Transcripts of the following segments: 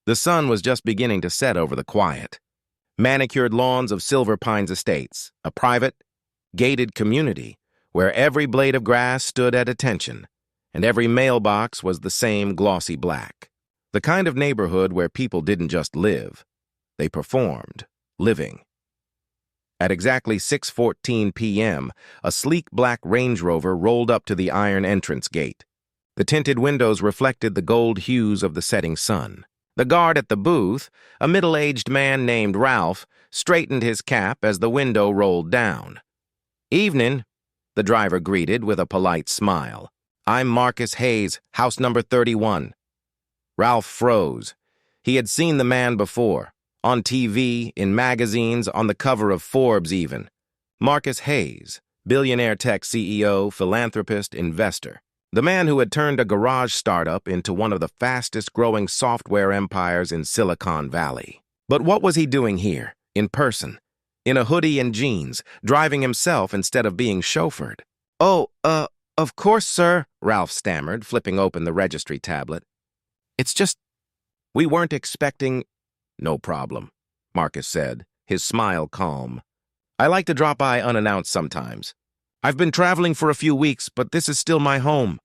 The sun was just beginning to set over the quiet. Manicured lawns of Silver Pines Estates, a private, gated community where every blade of grass stood at attention, and every mailbox was the same glossy black. The kind of neighborhood where people didn't just live, they performed living. At exactly 6:14 p.m., a sleek black Range Rover rolled up to the iron entrance gate. The tinted windows reflected the gold hues of the setting sun. The guard at the booth, a middle-aged man named Ralph, straightened his cap as the window rolled down. "Evening," the driver greeted with a polite smile. "I'm Marcus Hayes, house number 31. Ralph froze. He had seen the man before, on TV, in magazines, on the cover of Forbes even. Marcus Hayes, billionaire tech CEO, philanthropist, investor. The man who had turned a garage startup into one of the fastest-growing software empires in Silicon Valley. But what was he doing here, in person, in a hoodie and jeans, driving himself instead of being chauffeured? "Oh, of course, sir," Ralph stammered, flipping open the registry tablet. "It's just, we weren't expecting—" "No problem," Marcus said, his smile calm. "I like to drop by unannounced sometimes. I've been traveling for a few weeks, but this is still my home."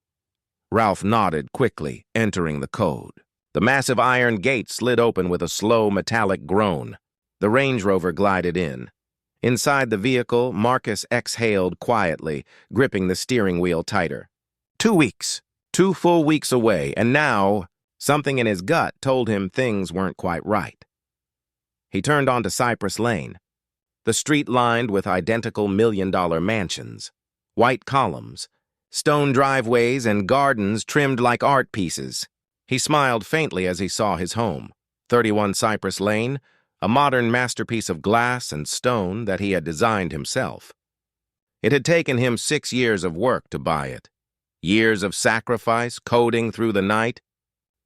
Ralph nodded quickly, entering the code. The massive iron gate slid open with a slow, metallic groan. The Range Rover glided in. Inside the vehicle, Marcus exhaled quietly, gripping the steering wheel tighter. 2 weeks. 2 full weeks away, and now something in his gut told him things weren't quite right. He turned onto Cypress Lane, the street lined with identical million-dollar mansions, white columns, stone driveways, and gardens trimmed like art pieces. He smiled faintly as he saw his home, 31 Cypress Lane, a modern masterpiece of glass and stone that he had designed himself. It had taken him 6 years of work to buy it. Years of sacrifice, coding through the night,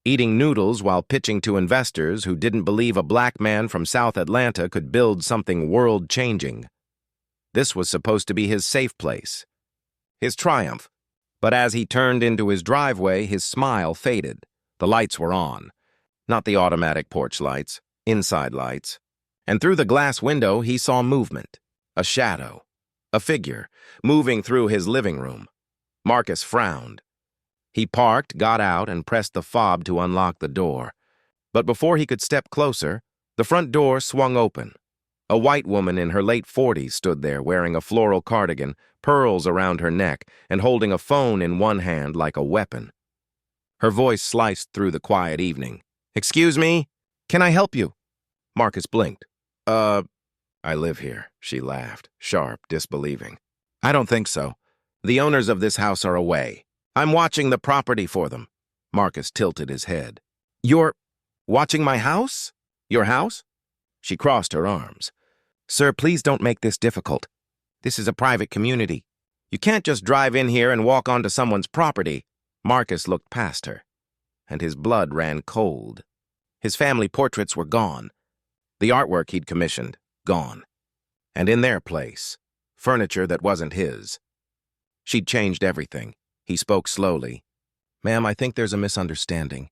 eating noodles while pitching to investors who didn't believe a black man from South Atlanta could build something world-changing. This was supposed to be his safe place, his triumph. But as he turned into his driveway, his smile faded. The lights were on, not the automatic porch lights, inside lights. And through the glass window, he saw movement, a shadow, a figure, moving through his living room. Marcus frowned. He parked, got out, and pressed the fob to unlock the door. But before he could step closer, the front door swung open. A white woman in her late 40s stood there wearing a floral cardigan, pearls around her neck, and holding a phone in one hand like a weapon. Her voice sliced through the quiet evening. "Excuse me? Can I help you?" Marcus blinked. I live here," she laughed, sharp, disbelieving. "I don't think so. The owners of this house are away. I'm watching the property for them." Marcus tilted his head. "You're watching my house? Your house?" She crossed her arms. "Sir, please don't make this difficult. This is a private community. You can't just drive in here and walk onto someone's property." Marcus looked past her, and his blood ran cold. His family portraits were gone. The artwork he'd commissioned, gone. And in their place, furniture that wasn't his. She'd changed everything. He spoke slowly. "Ma'am, I think there's a misunderstanding.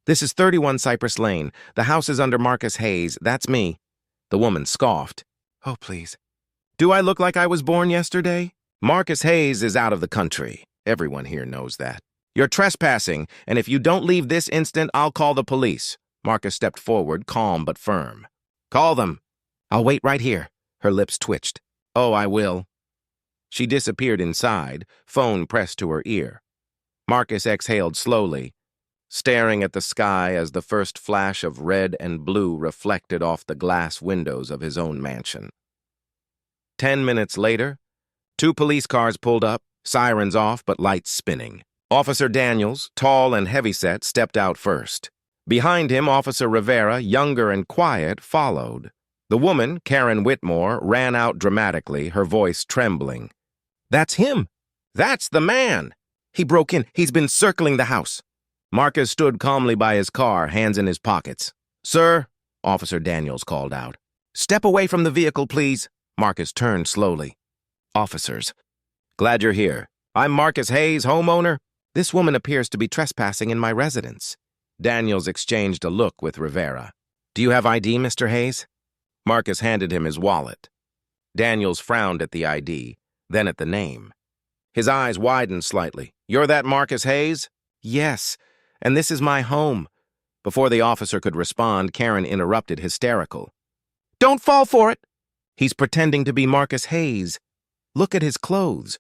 This is 31 Cypress Lane. The house is under Marcus Hayes. That's me." The woman scoffed. "Oh, please. Do I look like I was born yesterday? Marcus Hayes is out of the country. Everyone here knows that. You're trespassing, and if you don't leave this instant, I'll call the police." Marcus stepped forward, calm but firm. "Call them." "I'll wait right here." Her lips twitched. "Oh, I will." She disappeared inside, phone pressed to her ear. Marcus exhaled slowly, staring at the sky as the first flash of red and blue reflected off the glass windows of his own mansion. 10 minutes later, 2 police cars pulled up, sirens off but lights spinning. Officer Daniels, tall and heavyset, stepped out first. Behind him, Officer Rivera, younger and quiet, followed. The woman, Karen Whitmore, ran out dramatically, her voice trembling. "That's him! That's the man! He broke in. He's been circling the house." Marcus stood calmly by his car, hands in his pockets. "Sir," Officer Daniels called out. "Step away from the vehicle, please." Marcus turned slowly. "Officers, glad you're here. I'm Marcus Hayes, homeowner. This woman appears to be trespassing in my residence." Daniels exchanged a look with Rivera. "Do you have ID, Mr. Hayes?" Marcus handed him his wallet. Daniels frowned at the ID, then at the name. His eyes widened slightly. "You're that Marcus Hayes?" "Yes, and this is my home." Before the officer could respond, Karen interrupted, hysterical. "Don't fall for it! He's pretending to be Marcus Hayes. Look at his clothes.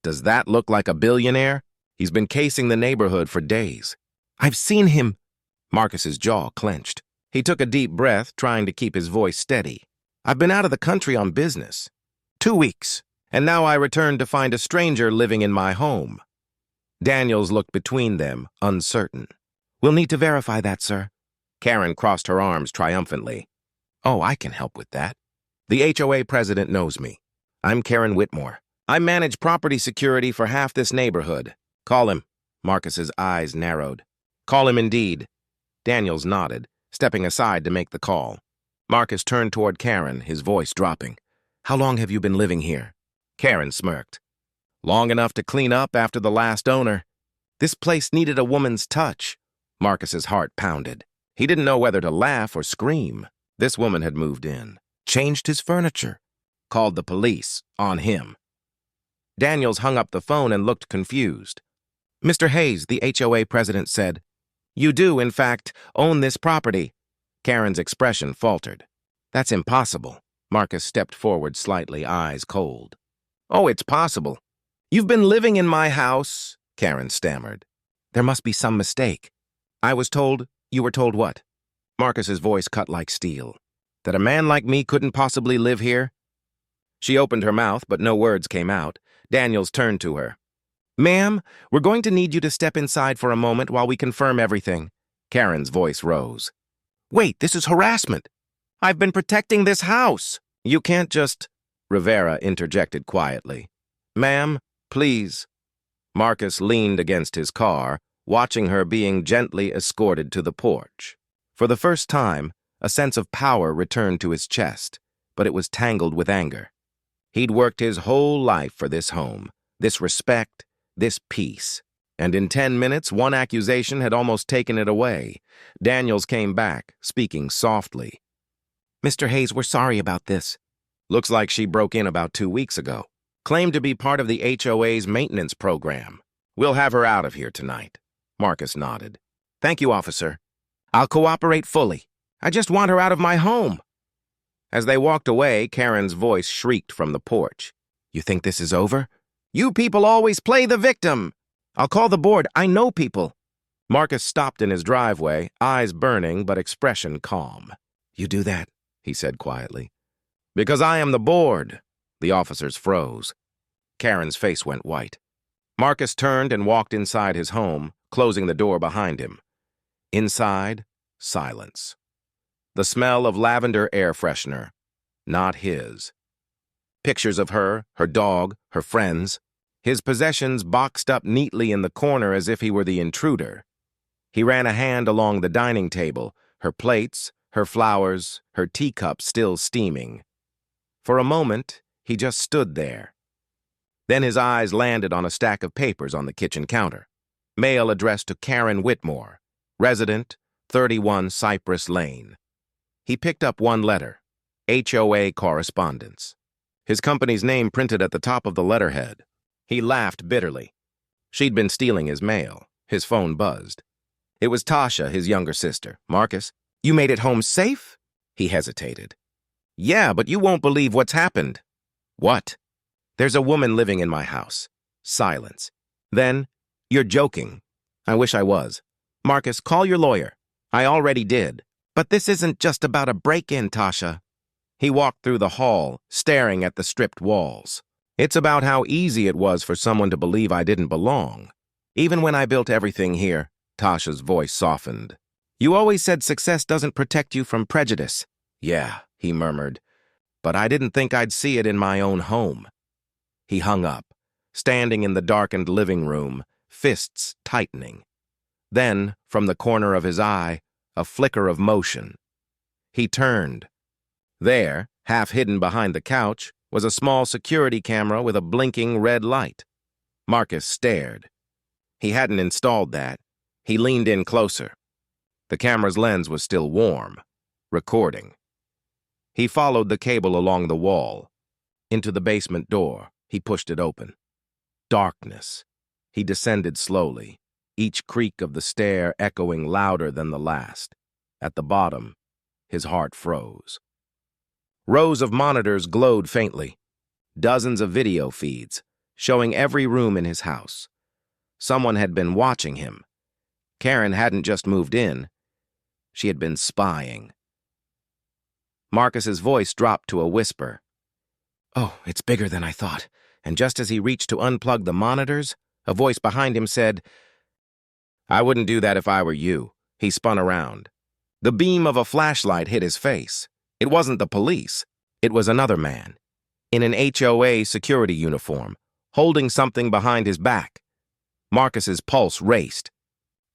Does that look like a billionaire? He's been casing the neighborhood for days." "I've seen him." Marcus's jaw clenched. He took a deep breath, trying to keep his voice steady. "I've been out of the country on business. 2 weeks, and now I returned to find a stranger living in my home." Daniels looked between them, uncertain. "We'll need to verify that, sir." Karen crossed her arms triumphantly. "Oh, I can help with that. The HOA president knows me. I'm Karen Whitmore. I manage property security for half this neighborhood. Call him." Marcus's eyes narrowed. "Call him indeed." Daniels nodded, stepping aside to make the call. Marcus turned toward Karen, his voice dropping. "How long have you been living here?" Karen smirked. "Long enough to clean up after the last owner. This place needed a woman's touch." Marcus's heart pounded. He didn't know whether to laugh or scream. This woman had moved in, changed his furniture, called the police on him. Daniels hung up the phone and looked confused. "Mr. Hayes," the HOA president said, "you do, in fact, own this property." Karen's expression faltered. "That's impossible." Marcus stepped forward slightly, eyes cold. "Oh, it's possible. You've been living in my house," Karen stammered. "There must be some mistake. I was told—" "You were told what?" Marcus's voice cut like steel. "That a man like me couldn't possibly live here?" She opened her mouth, but no words came out. Daniels turned to her. "Ma'am, we're going to need you to step inside for a moment while we confirm everything." Karen's voice rose. "Wait, this is harassment. I've been protecting this house." "You can't just—" Rivera interjected quietly. "Ma'am, please." Marcus leaned against his car, watching her being gently escorted to the porch. For the first time, a sense of power returned to his chest, but it was tangled with anger. He'd worked his whole life for this home, this respect, this peace. And in 10 minutes, one accusation had almost taken it away. Daniels came back, speaking softly. "Mr. Hayes, we're sorry about this." "Looks like she broke in about 2 weeks ago. Claimed to be part of the HOA's maintenance program. We'll have her out of here tonight." Marcus nodded. "Thank you, officer. I'll cooperate fully. I just want her out of my home." As they walked away, Karen's voice shrieked from the porch. "You think this is over?" "You people always play the victim." "I'll call the board. I know people." Marcus stopped in his driveway, eyes burning but expression calm. "You do that," he said quietly. "Because I am the board." The officers froze. Karen's face went white. Marcus turned and walked inside his home, closing the door behind him. Inside, silence. The smell of lavender air freshener. Not his. Pictures of her dog, her friends. His possessions boxed up neatly in the corner as if he were the intruder. He ran a hand along the dining table, her plates, her flowers, her teacup still steaming. For a moment, he just stood there. Then his eyes landed on a stack of papers on the kitchen counter. Mail addressed to Karen Whitmore, resident, 31 Cypress Lane. He picked up one letter, HOA correspondence. His company's name printed at the top of the letterhead. He laughed bitterly. She'd been stealing his mail. His phone buzzed. It was Tasha, his younger sister. "Marcus, you made it home safe?" He hesitated. "Yeah, but you won't believe what's happened." "What?" "There's a woman living in my house." Silence. Then, "You're joking." "I wish I was." "Marcus, call your lawyer." "I already did." "But this isn't just about a break-in, Tasha." He walked through the hall, staring at the stripped walls. "It's about how easy it was for someone to believe I didn't belong. Even when I built everything here," Tasha's voice softened. "You always said success doesn't protect you from prejudice." "Yeah," he murmured, "but I didn't think I'd see it in my own home." He hung up, standing in the darkened living room, fists tightening. Then, from the corner of his eye, a flicker of motion. He turned. There, half hidden behind the couch, was a small security camera with a blinking red light. Marcus stared. He hadn't installed that. He leaned in closer. The camera's lens was still warm, recording. He followed the cable along the wall. Into the basement door, he pushed it open. Darkness. He descended slowly, each creak of the stair echoing louder than the last. At the bottom, his heart froze. Rows of monitors glowed faintly. Dozens of video feeds, showing every room in his house. Someone had been watching him. Karen hadn't just moved in. She had been spying. Marcus's voice dropped to a whisper. "Oh, it's bigger than I thought." And just as he reached to unplug the monitors, a voice behind him said, "I wouldn't do that if I were you." He spun around. The beam of a flashlight hit his face. It wasn't the police. It was another man, in an HOA security uniform, holding something behind his back. Marcus's pulse raced.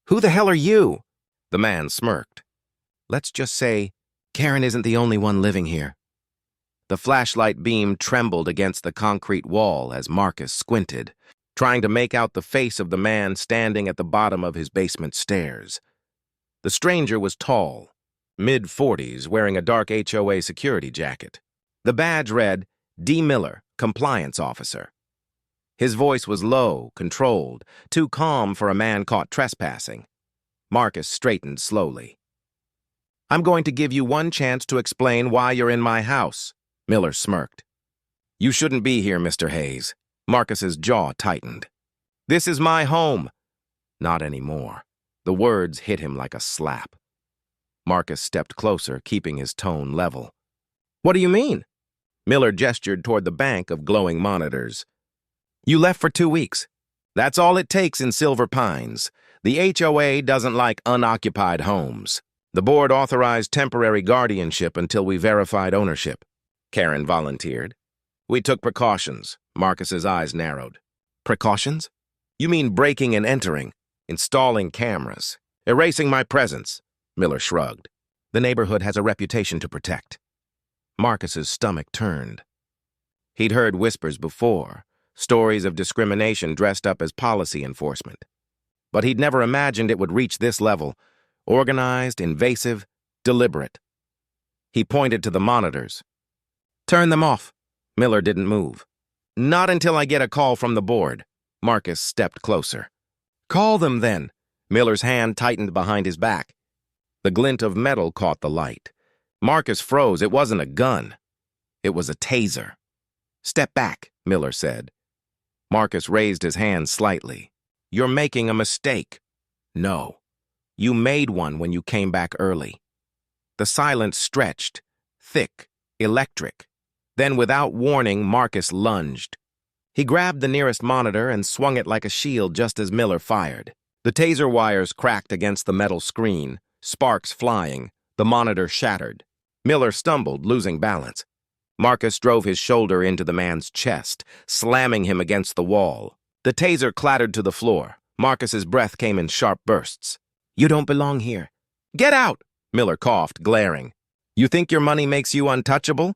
"Who the hell are you?" The man smirked. "Let's just say, Karen isn't the only one living here." The flashlight beam trembled against the concrete wall as Marcus squinted, trying to make out the face of the man standing at the bottom of his basement stairs. The stranger was tall, mid-40s, wearing a dark HOA security jacket. The badge read, D. Miller, Compliance Officer. His voice was low, controlled, too calm for a man caught trespassing. Marcus straightened slowly. "I'm going to give you one chance to explain why you're in my house," Miller smirked. "You shouldn't be here, Mr. Hayes." Marcus's jaw tightened. "This is my home." Not anymore. The words hit him like a slap. Marcus stepped closer, keeping his tone level. "What do you mean?" Miller gestured toward the bank of glowing monitors. "You left for 2 weeks. That's all it takes in Silver Pines. The HOA doesn't like unoccupied homes. The board authorized temporary guardianship until we verified ownership." Karen volunteered. "We took precautions." Marcus's eyes narrowed. "Precautions? You mean breaking and entering, installing cameras, erasing my presence?" Miller shrugged. "The neighborhood has a reputation to protect." Marcus's stomach turned. He'd heard whispers before, stories of discrimination dressed up as policy enforcement. But he'd never imagined it would reach this level, organized, invasive, deliberate. He pointed to the monitors. "Turn them off." Miller didn't move. "Not until I get a call from the board." Marcus stepped closer. "Call them then." Miller's hand tightened behind his back. The glint of metal caught the light. Marcus froze. It wasn't a gun. It was a taser. "Step back," Miller said. Marcus raised his hand slightly. "You're making a mistake." "No. You made one when you came back early." The silence stretched, thick, electric. Then, without warning, Marcus lunged. He grabbed the nearest monitor and swung it like a shield just as Miller fired. The taser wires cracked against the metal screen, sparks flying. The monitor shattered. Miller stumbled, losing balance. Marcus drove his shoulder into the man's chest, slamming him against the wall. The taser clattered to the floor. Marcus's breath came in sharp bursts. "You don't belong here." "Get out!" Miller coughed, glaring. "You think your money makes you untouchable?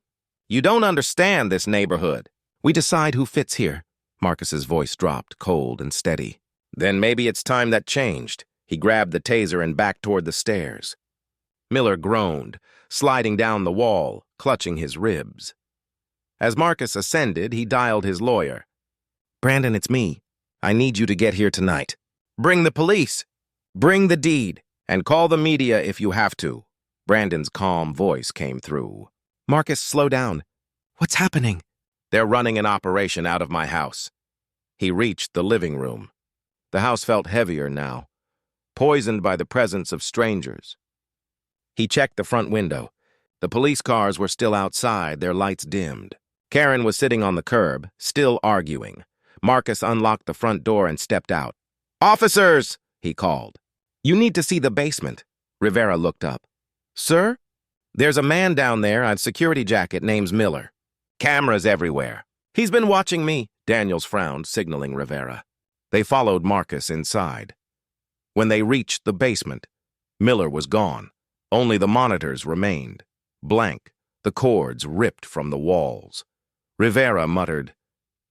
You don't understand this neighborhood." "We decide who fits here." Marcus's voice dropped, cold and steady. "Then maybe it's time that changed." He grabbed the taser and backed toward the stairs. Miller groaned, sliding down the wall, clutching his ribs. As Marcus ascended, he dialed his lawyer. "Brandon, it's me. I need you to get here tonight. Bring the police. Bring the deed. And call the media if you have to." Brandon's calm voice came through. "Marcus, slow down. What's happening?" "They're running an operation out of my house." He reached the living room. The house felt heavier now, poisoned by the presence of strangers. He checked the front window. The police cars were still outside, their lights dimmed. Karen was sitting on the curb, still arguing. Marcus unlocked the front door and stepped out. "Officers!" he called. "You need to see the basement." Rivera looked up. "Sir?" "There's a man down there on security jacket named Miller. Cameras everywhere. He's been watching me." Daniels frowned, signaling Rivera. They followed Marcus inside. When they reached the basement, Miller was gone. Only the monitors remained, blank, the cords ripped from the walls. Rivera muttered,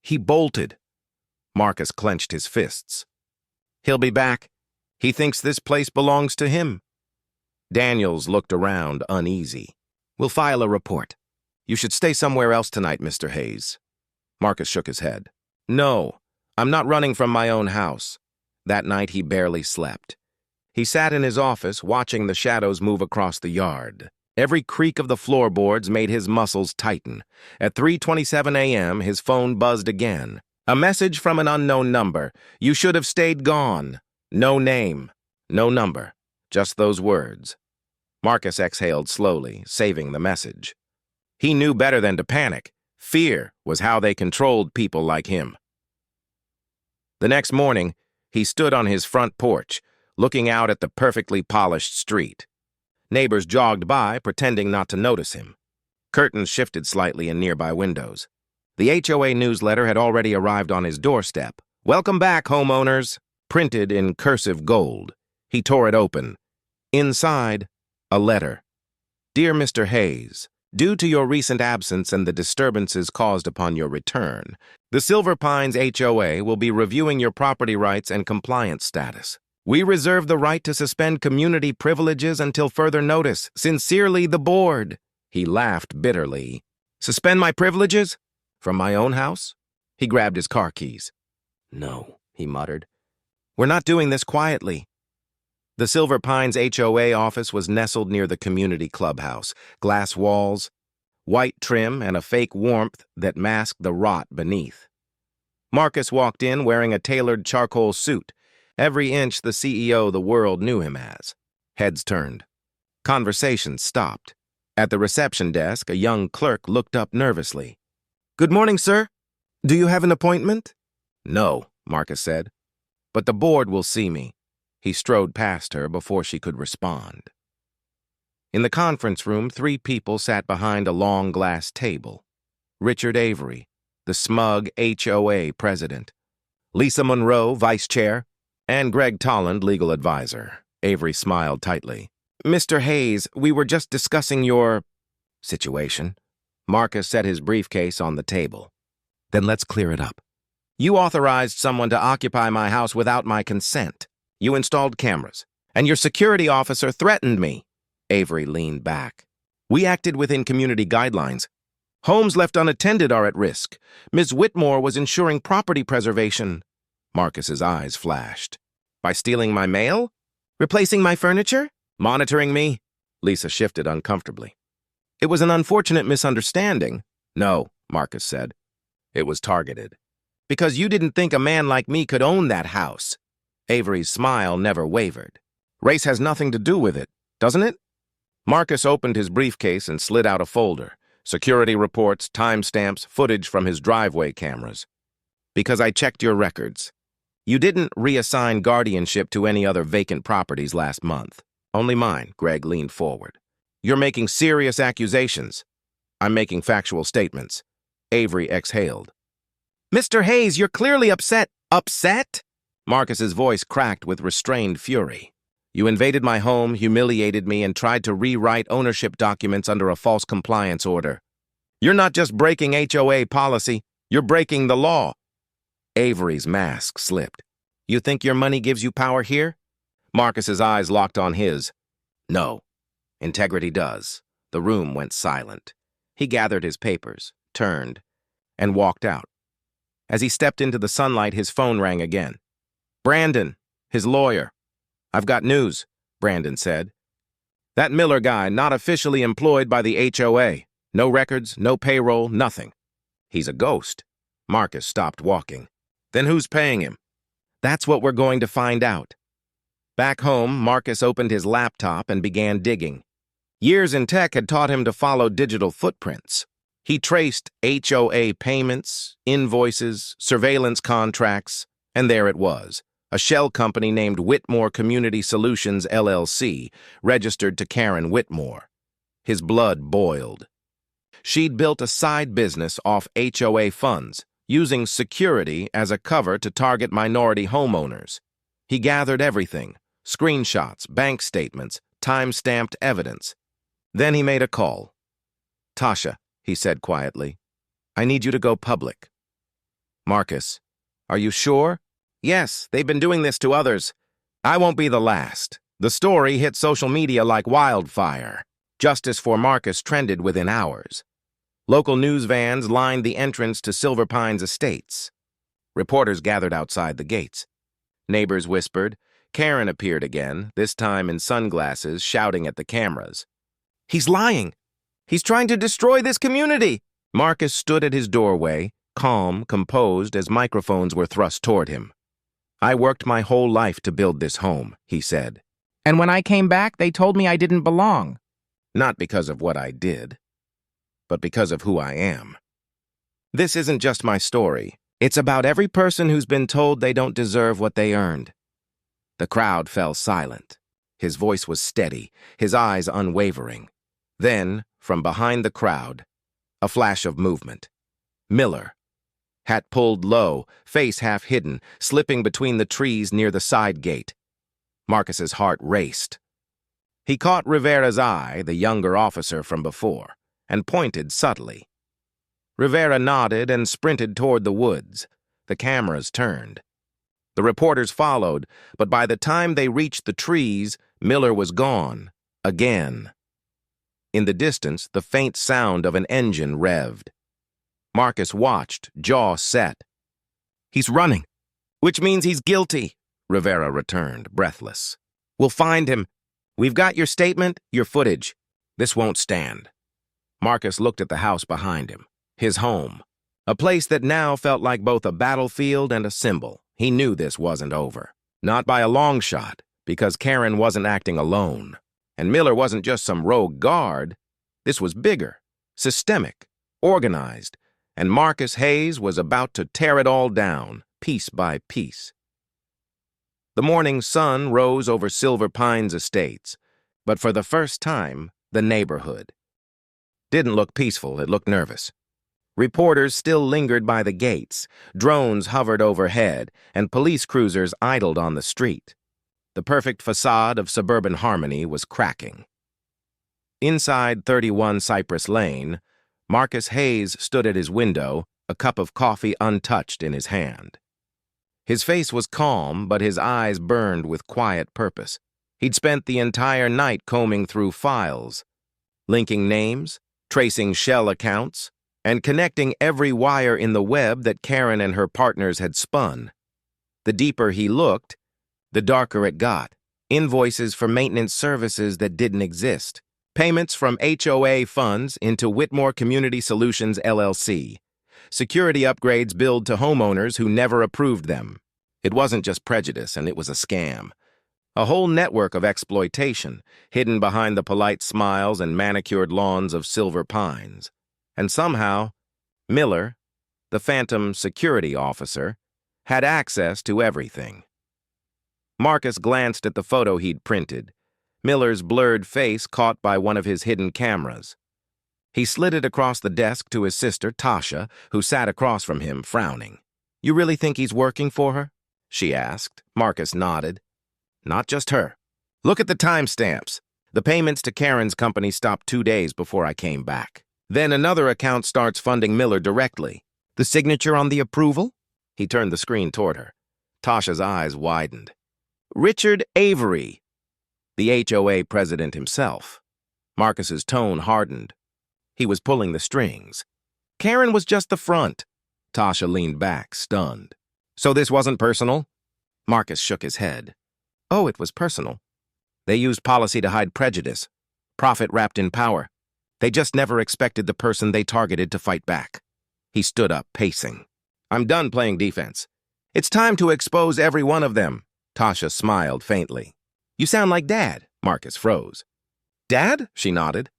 "He bolted." Marcus clenched his fists. "He'll be back. He thinks this place belongs to him." Daniels looked around, uneasy. "We'll file a report. You should stay somewhere else tonight, Mr. Hayes." Marcus shook his head. "No, I'm not running from my own house." That night he barely slept. He sat in his office, watching the shadows move across the yard. Every creak of the floorboards made his muscles tighten. At 3:27 a.m., his phone buzzed again. A message from an unknown number. "You should have stayed gone." No name, no number, just those words. Marcus exhaled slowly, saving the message. He knew better than to panic. Fear was how they controlled people like him. The next morning, he stood on his front porch, looking out at the perfectly polished street. Neighbors jogged by, pretending not to notice him. Curtains shifted slightly in nearby windows. The HOA newsletter had already arrived on his doorstep. "Welcome back, homeowners," printed in cursive gold. He tore it open. Inside, a letter. "Dear Mr. Hayes, due to your recent absence and the disturbances caused upon your return, the Silver Pines HOA will be reviewing your property rights and compliance status. We reserve the right to suspend community privileges until further notice. Sincerely, the board." He laughed bitterly. "Suspend my privileges? From my own house?" He grabbed his car keys. "No," he muttered. "We're not doing this quietly." The Silver Pines HOA office was nestled near the community clubhouse. Glass walls, white trim, and a fake warmth that masked the rot beneath. Marcus walked in wearing a tailored charcoal suit, every inch the CEO the world knew him as. Heads turned. Conversations stopped. At the reception desk, a young clerk looked up nervously. "Good morning, sir. Do you have an appointment?" "No," Marcus said. "But the board will see me." He strode past her before she could respond. In the conference room, 3 people sat behind a long glass table. Richard Avery, the smug HOA president. Lisa Monroe, vice chair. And Greg Tolland, legal advisor. Avery smiled tightly. "Mr. Hayes, we were just discussing your situation." Marcus set his briefcase on the table. "Then let's clear it up. You authorized someone to occupy my house without my consent. You installed cameras, and your security officer threatened me." Avery leaned back. "We acted within community guidelines. Homes left unattended are at risk. Ms. Whitmore was ensuring property preservation." Marcus's eyes flashed. "By stealing my mail? Replacing my furniture? Monitoring me?" Lisa shifted uncomfortably. "It was an unfortunate misunderstanding." "No," Marcus said. "It was targeted. Because you didn't think a man like me could own that house." Avery's smile never wavered. "Race has nothing to do with it, doesn't it?" Marcus opened his briefcase and slid out a folder. Security reports, timestamps, footage from his driveway cameras. "Because I checked your records. You didn't reassign guardianship to any other vacant properties last month. Only mine." Greg leaned forward. "You're making serious accusations." "I'm making factual statements." Avery exhaled. "Mr. Hayes, you're clearly upset." "Upset?" Marcus's voice cracked with restrained fury. "You invaded my home, humiliated me, and tried to rewrite ownership documents under a false compliance order. You're not just breaking HOA policy, you're breaking the law." Avery's mask slipped. "You think your money gives you power here?" Marcus's eyes locked on his. "No. Integrity does." The room went silent. He gathered his papers, turned, and walked out. As he stepped into the sunlight, his phone rang again. "Brandon, his lawyer." "I've got news," Brandon said. "That Miller guy, not officially employed by the HOA. No records, no payroll, nothing. He's a ghost." Marcus stopped walking. "Then who's paying him?" "That's what we're going to find out." Back home, Marcus opened his laptop and began digging. Years in tech had taught him to follow digital footprints. He traced HOA payments, invoices, surveillance contracts, and there it was, a shell company named Whitmore Community Solutions, LLC, registered to Karen Whitmore. His blood boiled. She'd built a side business off HOA funds, using security as a cover to target minority homeowners. He gathered everything, screenshots, bank statements, time-stamped evidence. Then he made a call. "Tasha," he said quietly, "I need you to go public." "Marcus, are you sure?" "Yes, they've been doing this to others. I won't be the last." The story hit social media like wildfire. Justice for Marcus trended within hours. Local news vans lined the entrance to Silver Pines Estates. Reporters gathered outside the gates. Neighbors whispered. Karen appeared again, this time in sunglasses, shouting at the cameras. "He's lying! He's trying to destroy this community!" Marcus stood at his doorway, calm, composed, as microphones were thrust toward him. "I worked my whole life to build this home," he said. "And when I came back, they told me I didn't belong." "Not because of what I did, but because of who I am. This isn't just my story. It's about every person who's been told they don't deserve what they earned." The crowd fell silent. His voice was steady, his eyes unwavering. Then, from behind the crowd, a flash of movement. Miller. Hat pulled low, face half hidden, slipping between the trees near the side gate. Marcus's heart raced. He caught Rivera's eye, the younger officer from before, and pointed subtly. Rivera nodded and sprinted toward the woods. The cameras turned. The reporters followed, but by the time they reached the trees, Miller was gone. Again. In the distance, the faint sound of an engine revved. Marcus watched, jaw set. "He's running, which means he's guilty," Rivera returned, breathless. "We'll find him. We've got your statement, your footage. This won't stand." Marcus looked at the house behind him, his home, a place that now felt like both a battlefield and a symbol. He knew this wasn't over. Not by a long shot, because Karen wasn't acting alone. And Miller wasn't just some rogue guard. This was bigger, systemic, organized, and Marcus Hayes was about to tear it all down, piece by piece. The morning sun rose over Silver Pines Estates, but for the first time, the neighborhood didn't look peaceful, it looked nervous. Reporters still lingered by the gates, drones hovered overhead, and police cruisers idled on the street. The perfect facade of suburban harmony was cracking. Inside 31 Cypress Lane, Marcus Hayes stood at his window, a cup of coffee untouched in his hand. His face was calm, but his eyes burned with quiet purpose. He'd spent the entire night combing through files, linking names, tracing shell accounts, and connecting every wire in the web that Karen and her partners had spun. The deeper he looked, the darker it got. Invoices for maintenance services that didn't exist. Payments from HOA funds into Whitmore Community Solutions, LLC. Security upgrades billed to homeowners who never approved them. It wasn't just prejudice, and it was a scam. A whole network of exploitation, hidden behind the polite smiles and manicured lawns of Silver Pines. And somehow, Miller, the phantom security officer, had access to everything. Marcus glanced at the photo he'd printed, Miller's blurred face caught by one of his hidden cameras. He slid it across the desk to his sister, Tasha, who sat across from him, frowning. "You really think he's working for her?" she asked. Marcus nodded. "Not just her. Look at the timestamps. The payments to Karen's company stopped 2 days before I came back. Then another account starts funding Miller directly. The signature on the approval?" He turned the screen toward her. Tasha's eyes widened. "Richard Avery, the HOA president himself." Marcus's tone hardened. He was pulling the strings. Karen was just the front. Tasha leaned back, stunned. "So this wasn't personal?" Marcus shook his head. "Oh, it was personal. They used policy to hide prejudice, profit wrapped in power. They just never expected the person they targeted to fight back." He stood up, pacing. "I'm done playing defense. It's time to expose every one of them." Tasha smiled faintly. "You sound like Dad." Marcus froze. "Dad?" She nodded.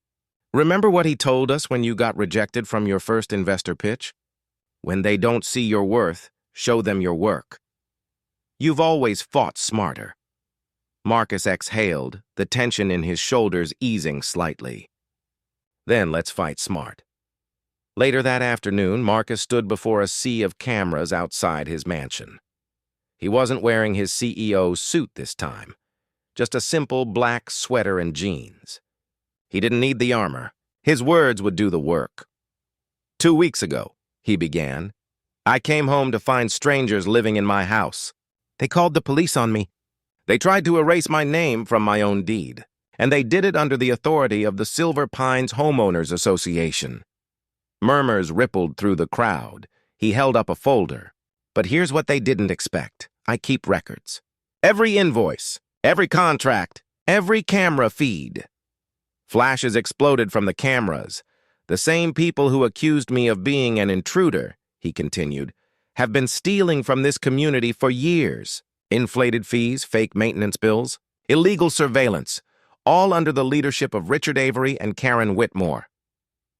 "Remember what he told us when you got rejected from your first investor pitch? When they don't see your worth, show them your work. You've always fought smarter." Marcus exhaled, the tension in his shoulders easing slightly. "Then let's fight smart." Later that afternoon, Marcus stood before a sea of cameras outside his mansion. He wasn't wearing his CEO suit this time, just a simple black sweater and jeans. He didn't need the armor. His words would do the work. 2 weeks ago, he began, I came home to find strangers living in my house. They called the police on me. They tried to erase my name from my own deed, and they did it under the authority of the Silver Pines Homeowners Association. Murmurs rippled through the crowd. He held up a folder. But here's what they didn't expect. I keep records. Every invoice, every contract, every camera feed. Flashes exploded from the cameras. The same people who accused me of being an intruder, he continued, have been stealing from this community for years. Inflated fees, fake maintenance bills, illegal surveillance, all under the leadership of Richard Avery and Karen Whitmore.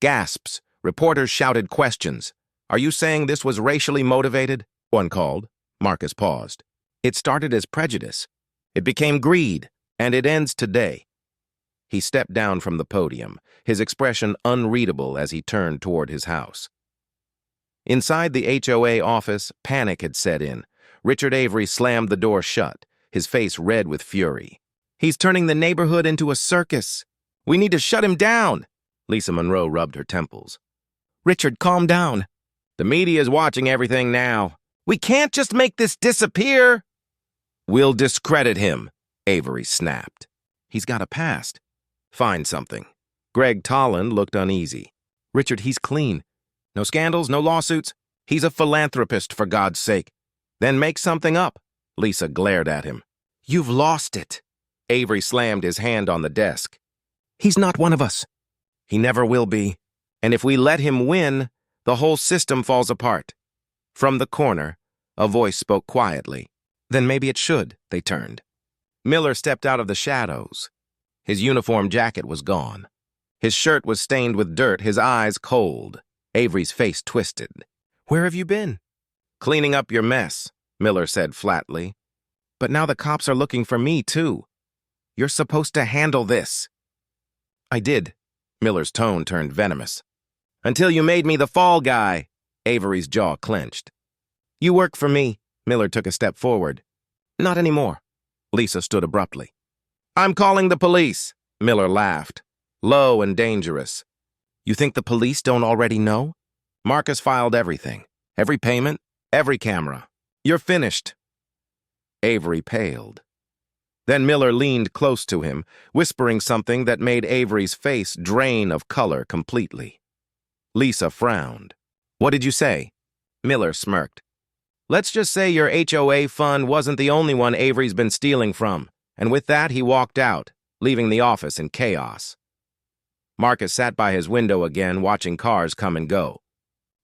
Gasps. Reporters shouted questions. Are you saying this was racially motivated? One called. Marcus paused. It started as prejudice. It became greed, and it ends today. He stepped down from the podium, his expression unreadable as he turned toward his house. Inside the HOA office, panic had set in. Richard Avery slammed the door shut, his face red with fury. He's turning the neighborhood into a circus. We need to shut him down. Lisa Monroe rubbed her temples. Richard, calm down. The media is watching everything now. We can't just make this disappear. We'll discredit him, Avery snapped. He's got a past. Find something. Greg Tolland looked uneasy. Richard, he's clean. No scandals, no lawsuits. He's a philanthropist, for God's sake. Then make something up. Lisa glared at him. You've lost it. Avery slammed his hand on the desk. He's not one of us. He never will be. And if we let him win, the whole system falls apart. From the corner, a voice spoke quietly. Then maybe it should, they turned. Miller stepped out of the shadows. His uniform jacket was gone. His shirt was stained with dirt, his eyes cold. Avery's face twisted. Where have you been? Cleaning up your mess, Miller said flatly. But now the cops are looking for me, too. You're supposed to handle this. I did. Miller's tone turned venomous. Until you made me the fall guy. Avery's jaw clenched. You work for me. Miller took a step forward. Not anymore. Lisa stood abruptly. I'm calling the police. Miller laughed, low and dangerous. You think the police don't already know? Marcus filed everything. Every payment, every camera. You're finished. Avery paled. Then Miller leaned close to him, whispering something that made Avery's face drain of color completely. Lisa frowned. What did you say? Miller smirked. Let's just say your HOA fund wasn't the only one Avery's been stealing from. And with that, he walked out, leaving the office in chaos. Marcus sat by his window again, watching cars come and go.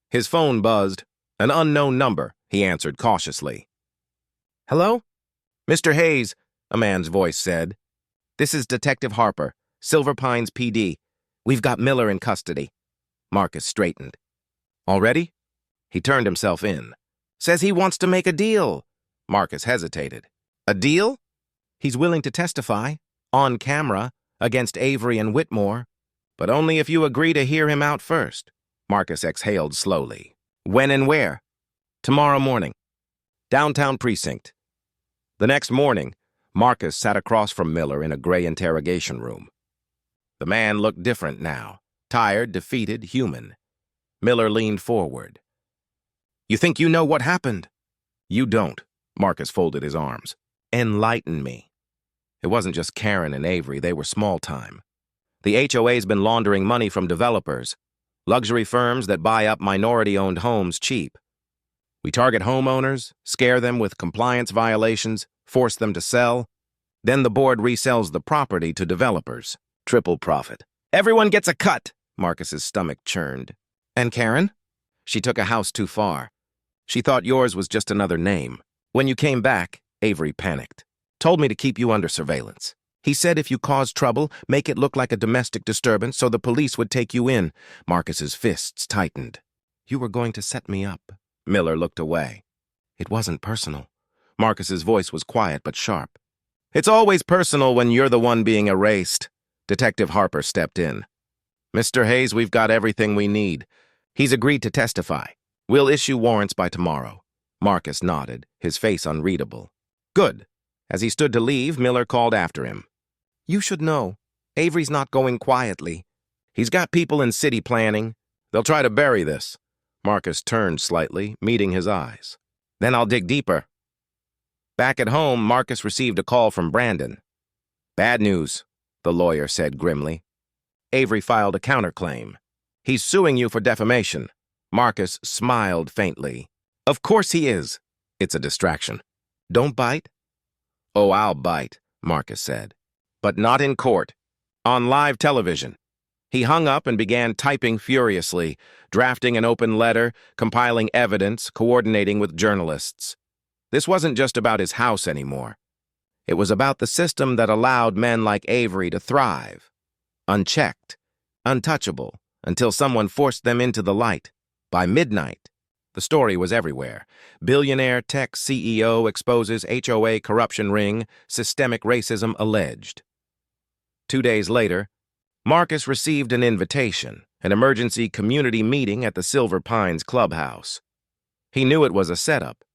His phone buzzed. An unknown number, he answered cautiously. Hello? Mr. Hayes, a man's voice said. This is Detective Harper, Silver Pines PD. We've got Miller in custody. Marcus straightened. Already? He turned himself in. Says he wants to make a deal. Marcus hesitated. A deal? He's willing to testify, on camera, against Avery and Whitmore, but only if you agree to hear him out first. Marcus exhaled slowly. When and where? Tomorrow morning. Downtown precinct. The next morning, Marcus sat across from Miller in a gray interrogation room. The man looked different now, tired, defeated, human. Miller leaned forward. You think you know what happened? You don't. Marcus folded his arms. Enlighten me. It wasn't just Karen and Avery, they were small time. The HOA's been laundering money from developers, luxury firms that buy up minority-owned homes cheap. We target homeowners, scare them with compliance violations, force them to sell. Then the board resells the property to developers. Triple profit. Everyone gets a cut, Marcus's stomach churned. And Karen? She took a house too far. She thought yours was just another name. When you came back, Avery panicked. Told me to keep you under surveillance. He said if you caused trouble, make it look like a domestic disturbance so the police would take you in. Marcus's fists tightened. You were going to set me up. Miller looked away. It wasn't personal. Marcus's voice was quiet but sharp. It's always personal when you're the one being erased. Detective Harper stepped in. Mr. Hayes, we've got everything we need. He's agreed to testify. We'll issue warrants by tomorrow. Marcus nodded, his face unreadable. Good. As he stood to leave, Miller called after him. You should know. Avery's not going quietly. He's got people in city planning. They'll try to bury this. Marcus turned slightly, meeting his eyes. Then I'll dig deeper. Back at home, Marcus received a call from Brandon. "Bad news," the lawyer said grimly. "Avery filed a counterclaim. He's suing you for defamation." Marcus smiled faintly. "Of course he is. It's a distraction. Don't bite?" "Oh, I'll bite," Marcus said. "But not in court. On live television." He hung up and began typing furiously, drafting an open letter, compiling evidence, coordinating with journalists. This wasn't just about his house anymore. It was about the system that allowed men like Avery to thrive. Unchecked, untouchable, until someone forced them into the light. By midnight, the story was everywhere. Billionaire tech CEO exposes HOA corruption ring, systemic racism alleged. 2 days later, Marcus received an invitation, an emergency community meeting at the Silver Pines clubhouse. He knew it was a setup.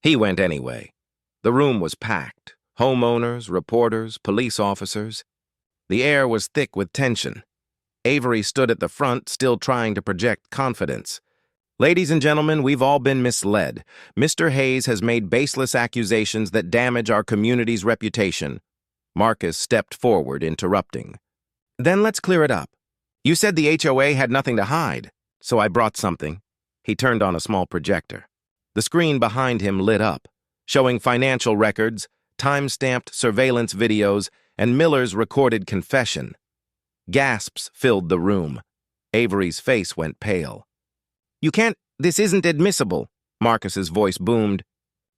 He went anyway. The room was packed. Homeowners, reporters, police officers. The air was thick with tension. Avery stood at the front, still trying to project confidence. "Ladies and gentlemen, we've all been misled. Mr. Hayes has made baseless accusations that damage our community's reputation." Marcus stepped forward, interrupting. "Then let's clear it up. You said the HOA had nothing to hide, so I brought something." He turned on a small projector. The screen behind him lit up, showing financial records, time-stamped surveillance videos, and Miller's recorded confession. Gasps filled the room. Avery's face went pale. "You can't— this isn't admissible," Marcus's voice boomed.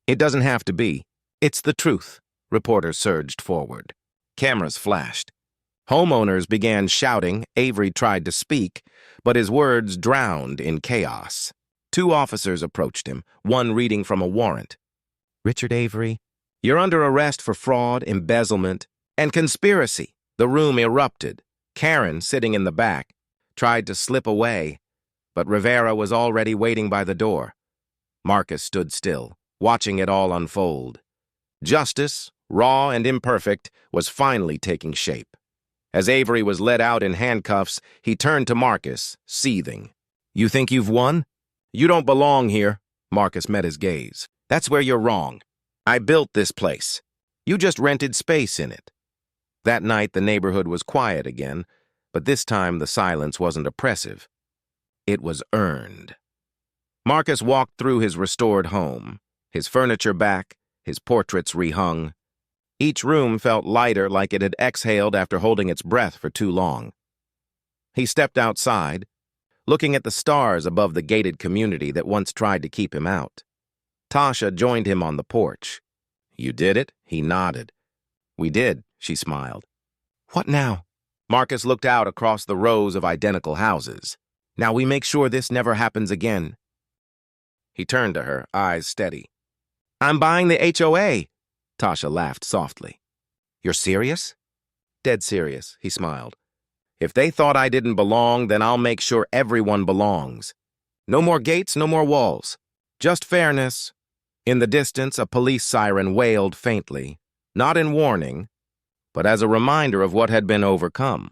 "It doesn't have to be. It's the truth." Reporters surged forward. Cameras flashed. Homeowners began shouting. Avery tried to speak, but his words drowned in chaos. 2 officers approached him, one reading from a warrant. "Richard Avery, you're under arrest for fraud, embezzlement, and conspiracy." The room erupted. Karen, sitting in the back, tried to slip away, but Rivera was already waiting by the door. Marcus stood still, watching it all unfold. Justice, raw and imperfect, was finally taking shape. As Avery was led out in handcuffs, he turned to Marcus, seething. "You think you've won? You don't belong here." Marcus met his gaze. "That's where you're wrong. I built this place. You just rented space in it." That night, the neighborhood was quiet again, but this time the silence wasn't oppressive. It was earned. Marcus walked through his restored home, his furniture back, his portraits rehung. Each room felt lighter, like it had exhaled after holding its breath for too long. He stepped outside, looking at the stars above the gated community that once tried to keep him out. Tasha joined him on the porch. "You did it?" He nodded. "We did," she smiled. "What now?" Marcus looked out across the rows of identical houses. "Now we make sure this never happens again." He turned to her, eyes steady. "I'm buying the HOA." Tasha laughed softly. "You're serious?" "Dead serious," he smiled. "If they thought I didn't belong, then I'll make sure everyone belongs. No more gates, no more walls. Just fairness." In the distance, a police siren wailed faintly, not in warning, but as a reminder of what had been overcome.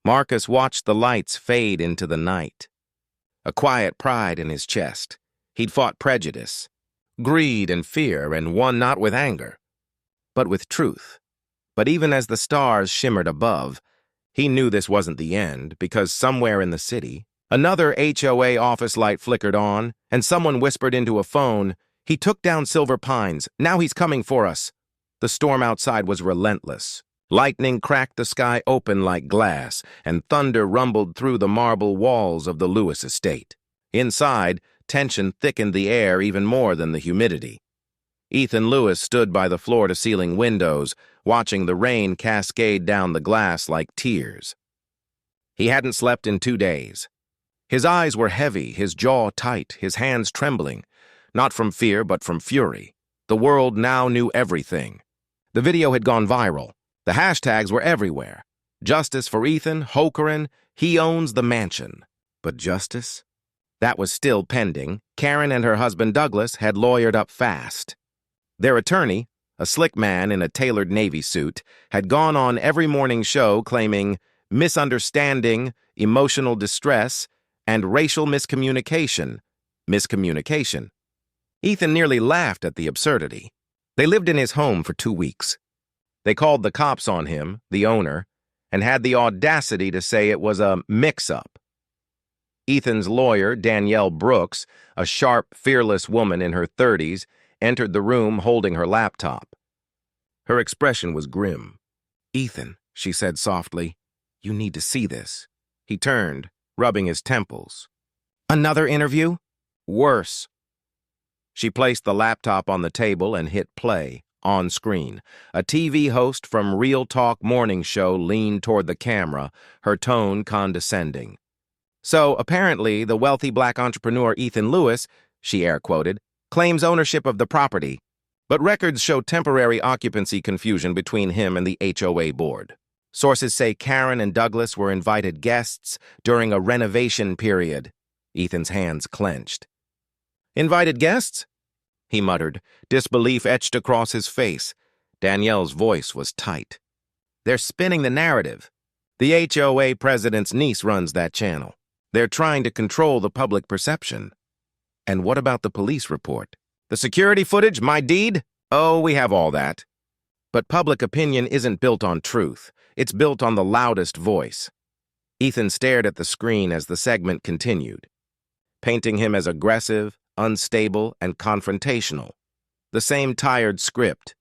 Marcus watched the lights fade into the night. A quiet pride in his chest. He'd fought prejudice, greed and fear, and won not with anger, but with truth. But even as the stars shimmered above, he knew this wasn't the end, because somewhere in the city, another HOA office light flickered on, and someone whispered into a phone, "He took down Silver Pines. Now he's coming for us." The storm outside was relentless. Lightning cracked the sky open like glass, and thunder rumbled through the marble walls of the Lewis estate. Inside, tension thickened the air even more than the humidity. Ethan Lewis stood by the floor-to-ceiling windows, watching the rain cascade down the glass like tears. He hadn't slept in 2 days. His eyes were heavy, his jaw tight, his hands trembling, not from fear but from fury. The world now knew everything. The video had gone viral. The hashtags were everywhere. Justice for Ethan, Hokerin, he owns the mansion. But justice? That was still pending. Karen and her husband Douglas had lawyered up fast. Their attorney, a slick man in a tailored Navy suit, had gone on every morning show claiming misunderstanding, emotional distress, and racial miscommunication. Miscommunication. Ethan nearly laughed at the absurdity. They lived in his home for 2 weeks. They called the cops on him, the owner, and had the audacity to say it was a mix-up. Ethan's lawyer, Danielle Brooks, a sharp, fearless woman in her 30s, entered the room holding her laptop. Her expression was grim. "Ethan," she said softly, "you need to see this." He turned, rubbing his temples. "Another interview?" "Worse." She placed the laptop on the table and hit play, on screen. A TV host from Real Talk morning show leaned toward the camera, her tone condescending. "So, apparently, the wealthy black entrepreneur Ethan Lewis," she air-quoted, "claims ownership of the property, but records show temporary occupancy confusion between him and the HOA board. Sources say Karen and Douglas were invited guests during a renovation period." Ethan's hands clenched. "Invited guests?" he muttered, disbelief etched across his face. Danielle's voice was tight. "They're spinning the narrative. The HOA president's niece runs that channel. They're trying to control the public perception." "And what about the police report? The security footage, my deed? Oh, we have all that. But public opinion isn't built on truth. It's built on the loudest voice." Ethan stared at the screen as the segment continued, painting him as aggressive, unstable, and confrontational. The same tired script,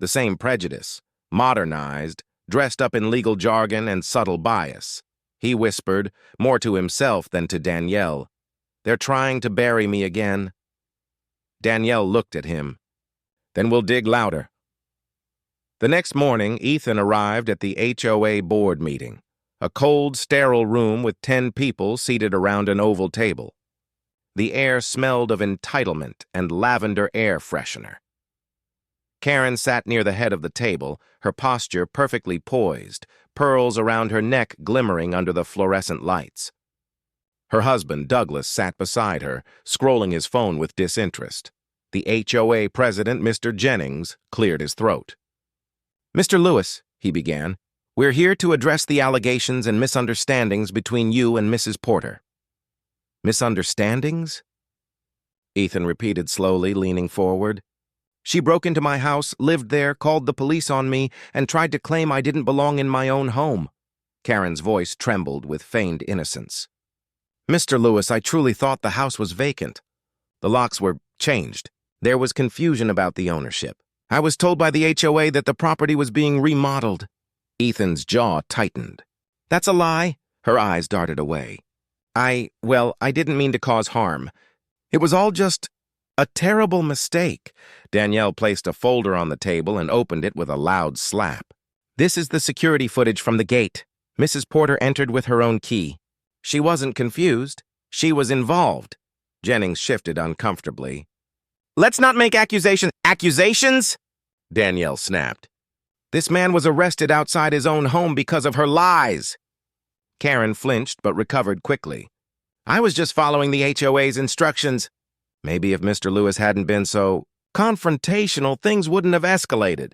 the same prejudice, modernized, dressed up in legal jargon and subtle bias. He whispered, more to himself than to Danielle, "They're trying to bury me again." Danielle looked at him. "Then we'll dig louder." The next morning, Ethan arrived at the HOA board meeting, a cold, sterile room with 10 people seated around an oval table. The air smelled of entitlement and lavender air freshener. Karen sat near the head of the table, her posture perfectly poised, pearls around her neck glimmering under the fluorescent lights. Her husband, Douglas, sat beside her, scrolling his phone with disinterest. The HOA president, Mr. Jennings, cleared his throat. "Mr. Lewis," he began, "we're here to address the allegations and misunderstandings between you and Mrs. Porter." "Misunderstandings?" Ethan repeated slowly, leaning forward. "She broke into my house, lived there, called the police on me, and tried to claim I didn't belong in my own home." Karen's voice trembled with feigned innocence. "Mr. Lewis, I truly thought the house was vacant. The locks were changed. There was confusion about the ownership. I was told by the HOA that the property was being remodeled." Ethan's jaw tightened. "That's a lie." Her eyes darted away. I didn't mean to cause harm. It was all just a terrible mistake." Danielle placed a folder on the table and opened it with a loud slap. "This is the security footage from the gate. Mrs. Porter entered with her own key. She wasn't confused. She was involved." Jennings shifted uncomfortably. "Let's not make accusations." "Accusations?" Danielle snapped. "This man was arrested outside his own home because of her lies." Karen flinched but recovered quickly. "I was just following the HOA's instructions. Maybe if Mr. Lewis hadn't been so confrontational, things wouldn't have escalated."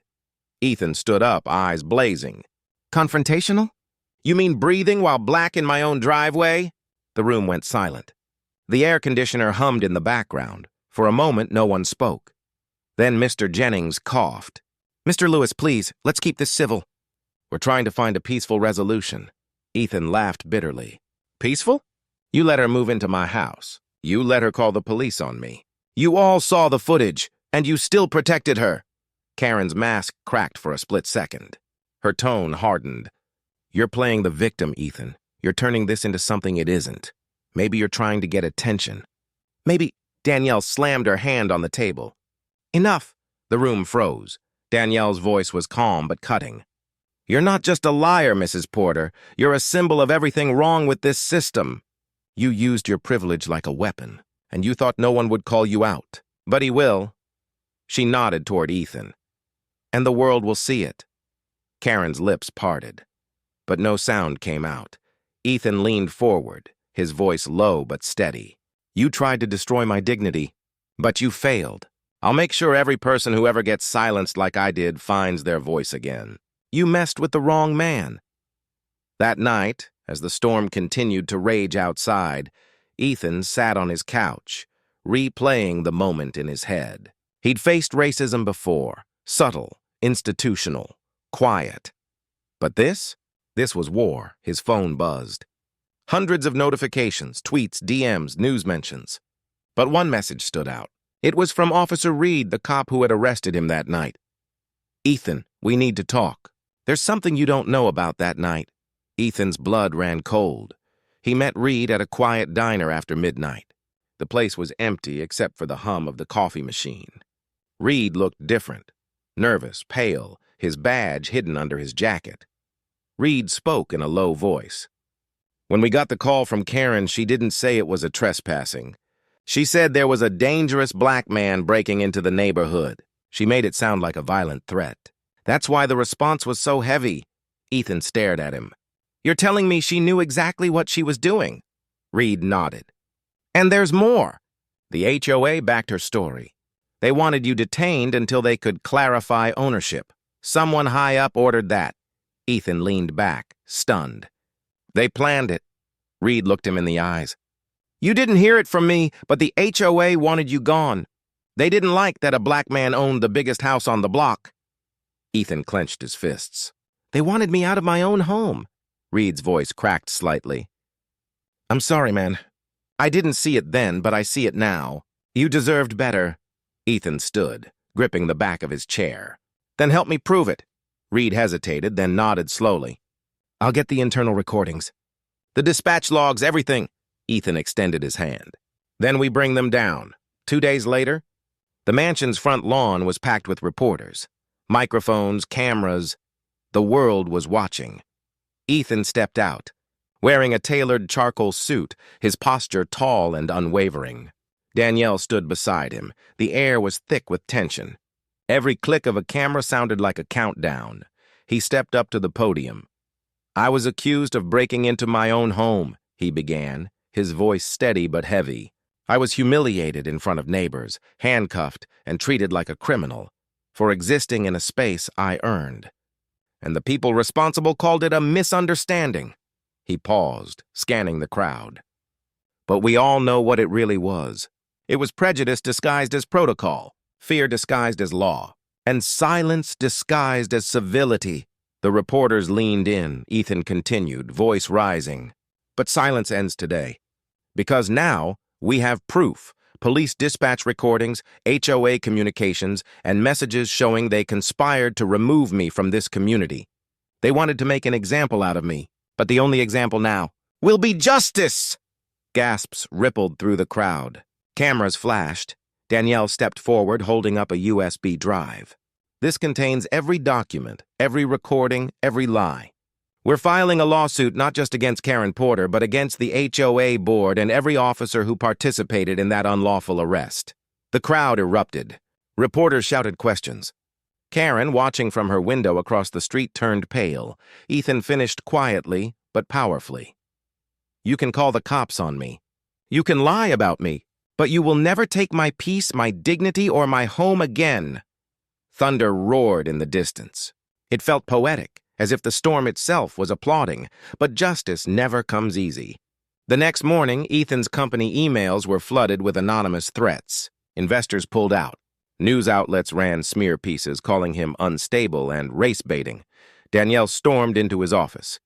Ethan stood up, eyes blazing. "Confrontational? You mean breathing while black in my own driveway?" The room went silent. The air conditioner hummed in the background. For a moment, no one spoke. Then Mr. Jennings coughed. "Mr. Lewis, please, let's keep this civil. We're trying to find a peaceful resolution." Ethan laughed bitterly. "Peaceful? You let her move into my house. You let her call the police on me. You all saw the footage, and you still protected her." Karen's mask cracked for a split second. Her tone hardened. "You're playing the victim, Ethan. You're turning this into something it isn't. Maybe you're trying to get attention. Maybe—" Danielle slammed her hand on the table. "Enough." The room froze. Danielle's voice was calm but cutting. "You're not just a liar, Mrs. Porter. You're a symbol of everything wrong with this system. You used your privilege like a weapon, and you thought no one would call you out. But he will." She nodded toward Ethan. "And the world will see it." Karen's lips parted, but no sound came out. Ethan leaned forward, his voice low but steady. "You tried to destroy my dignity, but you failed. I'll make sure every person who ever gets silenced like I did finds their voice again. You messed with the wrong man." That night, as the storm continued to rage outside, Ethan sat on his couch, replaying the moment in his head. He'd faced racism before, subtle, institutional, quiet. But this was war. His phone buzzed. Hundreds of notifications, tweets, DMs, news mentions. But one message stood out. It was from Officer Reed, the cop who had arrested him that night. "Ethan, we need to talk. There's something you don't know about that night." Ethan's blood ran cold. He met Reed at a quiet diner after midnight. The place was empty except for the hum of the coffee machine. Reed looked different, nervous, pale, his badge hidden under his jacket. Reed spoke in a low voice. "When we got the call from Karen, she didn't say it was a trespassing. She said there was a dangerous black man breaking into the neighborhood. She made it sound like a violent threat. That's why the response was so heavy." Ethan stared at him. "You're telling me she knew exactly what she was doing?" Reed nodded. "And there's more." The HOA backed her story. "They wanted you detained until they could clarify ownership. Someone high up ordered that." Ethan leaned back, stunned. "They planned it." Reed looked him in the eyes. "You didn't hear it from me, but the HOA wanted you gone. They didn't like that a black man owned the biggest house on the block." Ethan clenched his fists. "They wanted me out of my own home." Reed's voice cracked slightly. "I'm sorry, man. I didn't see it then, but I see it now. You deserved better." Ethan stood, gripping the back of his chair. "Then help me prove it." Reed hesitated, then nodded slowly. "I'll get the internal recordings. The dispatch logs, everything." Ethan extended his hand. "Then we bring them down." 2 days later, the mansion's front lawn was packed with reporters. Microphones, cameras. The world was watching. Ethan stepped out, wearing a tailored charcoal suit, his posture tall and unwavering. Danielle stood beside him. The air was thick with tension. Every click of a camera sounded like a countdown. He stepped up to the podium. "I was accused of breaking into my own home," he began, his voice steady but heavy. "I was humiliated in front of neighbors, handcuffed, and treated like a criminal for existing in a space I earned. And the people responsible called it a misunderstanding." He paused, scanning the crowd. "But we all know what it really was. It was prejudice disguised as protocol, fear disguised as law, and silence disguised as civility." The reporters leaned in. Ethan continued, voice rising. "But silence ends today. Because now we have proof. Police dispatch recordings, HOA communications, and messages showing they conspired to remove me from this community. They wanted to make an example out of me, but the only example now will be justice!" Gasps rippled through the crowd. Cameras flashed. Danielle stepped forward, holding up a USB drive. "This contains every document, every recording, every lie. We're filing a lawsuit not just against Karen Porter, but against the HOA board and every officer who participated in that unlawful arrest." The crowd erupted. Reporters shouted questions. Karen, watching from her window across the street, turned pale. Ethan finished quietly, but powerfully. "You can call the cops on me. You can lie about me, but you will never take my peace, my dignity, or my home again." Thunder roared in the distance. It felt poetic, as if the storm itself was applauding, but justice never comes easy. The next morning, Ethan's company emails were flooded with anonymous threats. Investors pulled out. News outlets ran smear pieces calling him unstable and race-baiting. Danielle stormed into his office.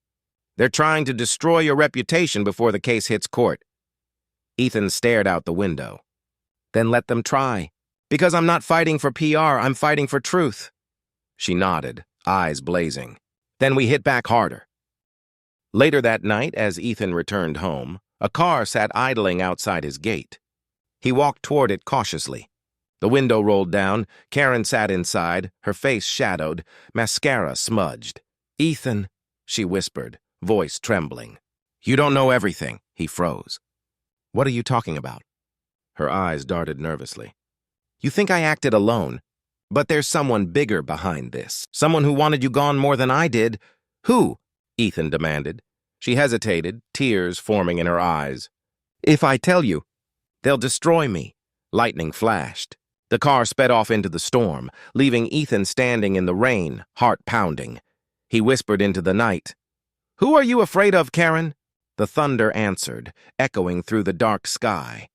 "They're trying to destroy your reputation before the case hits court." Ethan stared out the window. "Then let them try. Because I'm not fighting for PR, I'm fighting for truth." She nodded, eyes blazing. "Then we hit back harder." Later that night, as Ethan returned home, a car sat idling outside his gate. He walked toward it cautiously. The window rolled down. Karen sat inside, her face shadowed, mascara smudged. "Ethan," she whispered, voice trembling. "You don't know everything." He froze. "What are you talking about?" Her eyes darted nervously. "You think I acted alone, but there's someone bigger behind this. Someone who wanted you gone more than I did." "Who?" Ethan demanded. She hesitated, tears forming in her eyes. "If I tell you, they'll destroy me." Lightning flashed. The car sped off into the storm, leaving Ethan standing in the rain, heart pounding. He whispered into the night, "Who are you afraid of, Karen?" The thunder answered, echoing through the dark sky,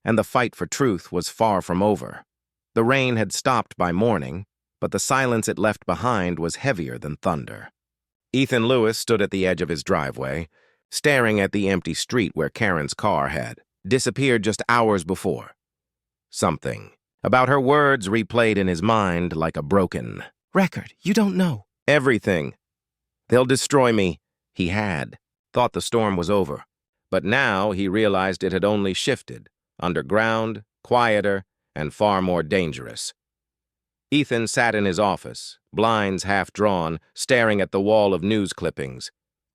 and the fight for truth was far from over. The rain had stopped by morning, but the silence it left behind was heavier than thunder. Ethan Lewis stood at the edge of his driveway, staring at the empty street where Karen's car had disappeared just hours before. Something about her words replayed in his mind like a broken record. You don't know. Everything. They'll destroy me. He had thought the storm was over, but now he realized it had only shifted, underground, quieter, and far more dangerous. Ethan sat in his office, blinds half drawn, staring at the wall of news clippings.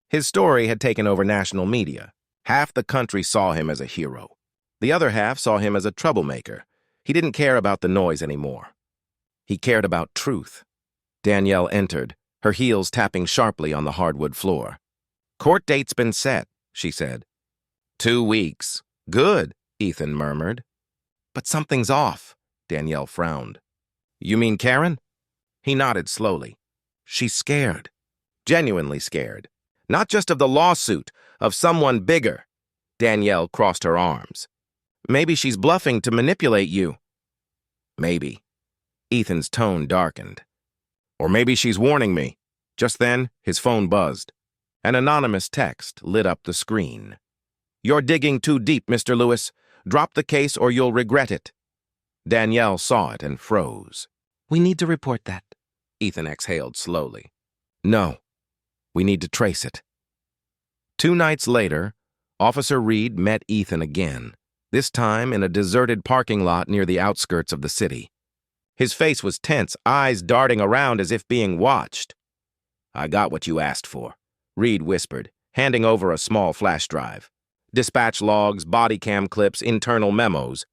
His story had taken over national media. Half the country saw him as a hero. The other half saw him as a troublemaker. He didn't care about the noise anymore. He cared about truth. Danielle entered, her heels tapping sharply on the hardwood floor. "Court date's been set," she said. 2 weeks. Good, Ethan murmured. "But something's off," Danielle frowned. "You mean Karen?" He nodded slowly. "She's scared. Genuinely scared. Not just of the lawsuit, of someone bigger." Danielle crossed her arms. "Maybe she's bluffing to manipulate you." "Maybe." Ethan's tone darkened. "Or maybe she's warning me." Just then, his phone buzzed. An anonymous text lit up the screen. "You're digging too deep, Mr. Lewis. Drop the case or you'll regret it." Danielle saw it and froze. "We need to report that," Ethan exhaled slowly. "No, we need to trace it." 2 nights later, Officer Reed met Ethan again, this time in a deserted parking lot near the outskirts of the city. His face was tense, eyes darting around as if being watched. "I got what you asked for," Reed whispered, handing over a small flash drive. "Dispatch logs, body cam clips, internal memos.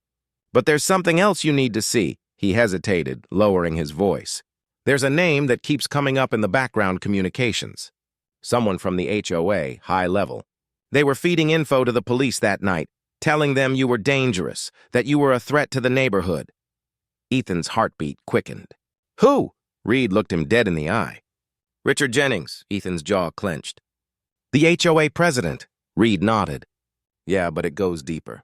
But there's something else you need to see." He hesitated, lowering his voice. "There's a name that keeps coming up in the background communications. Someone from the HOA, high level. They were feeding info to the police that night, telling them you were dangerous, that you were a threat to the neighborhood." Ethan's heartbeat quickened. "Who?" Reed looked him dead in the eye. "Richard Jennings," Ethan's jaw clenched. "The HOA president," Reed nodded. "Yeah, but it goes deeper.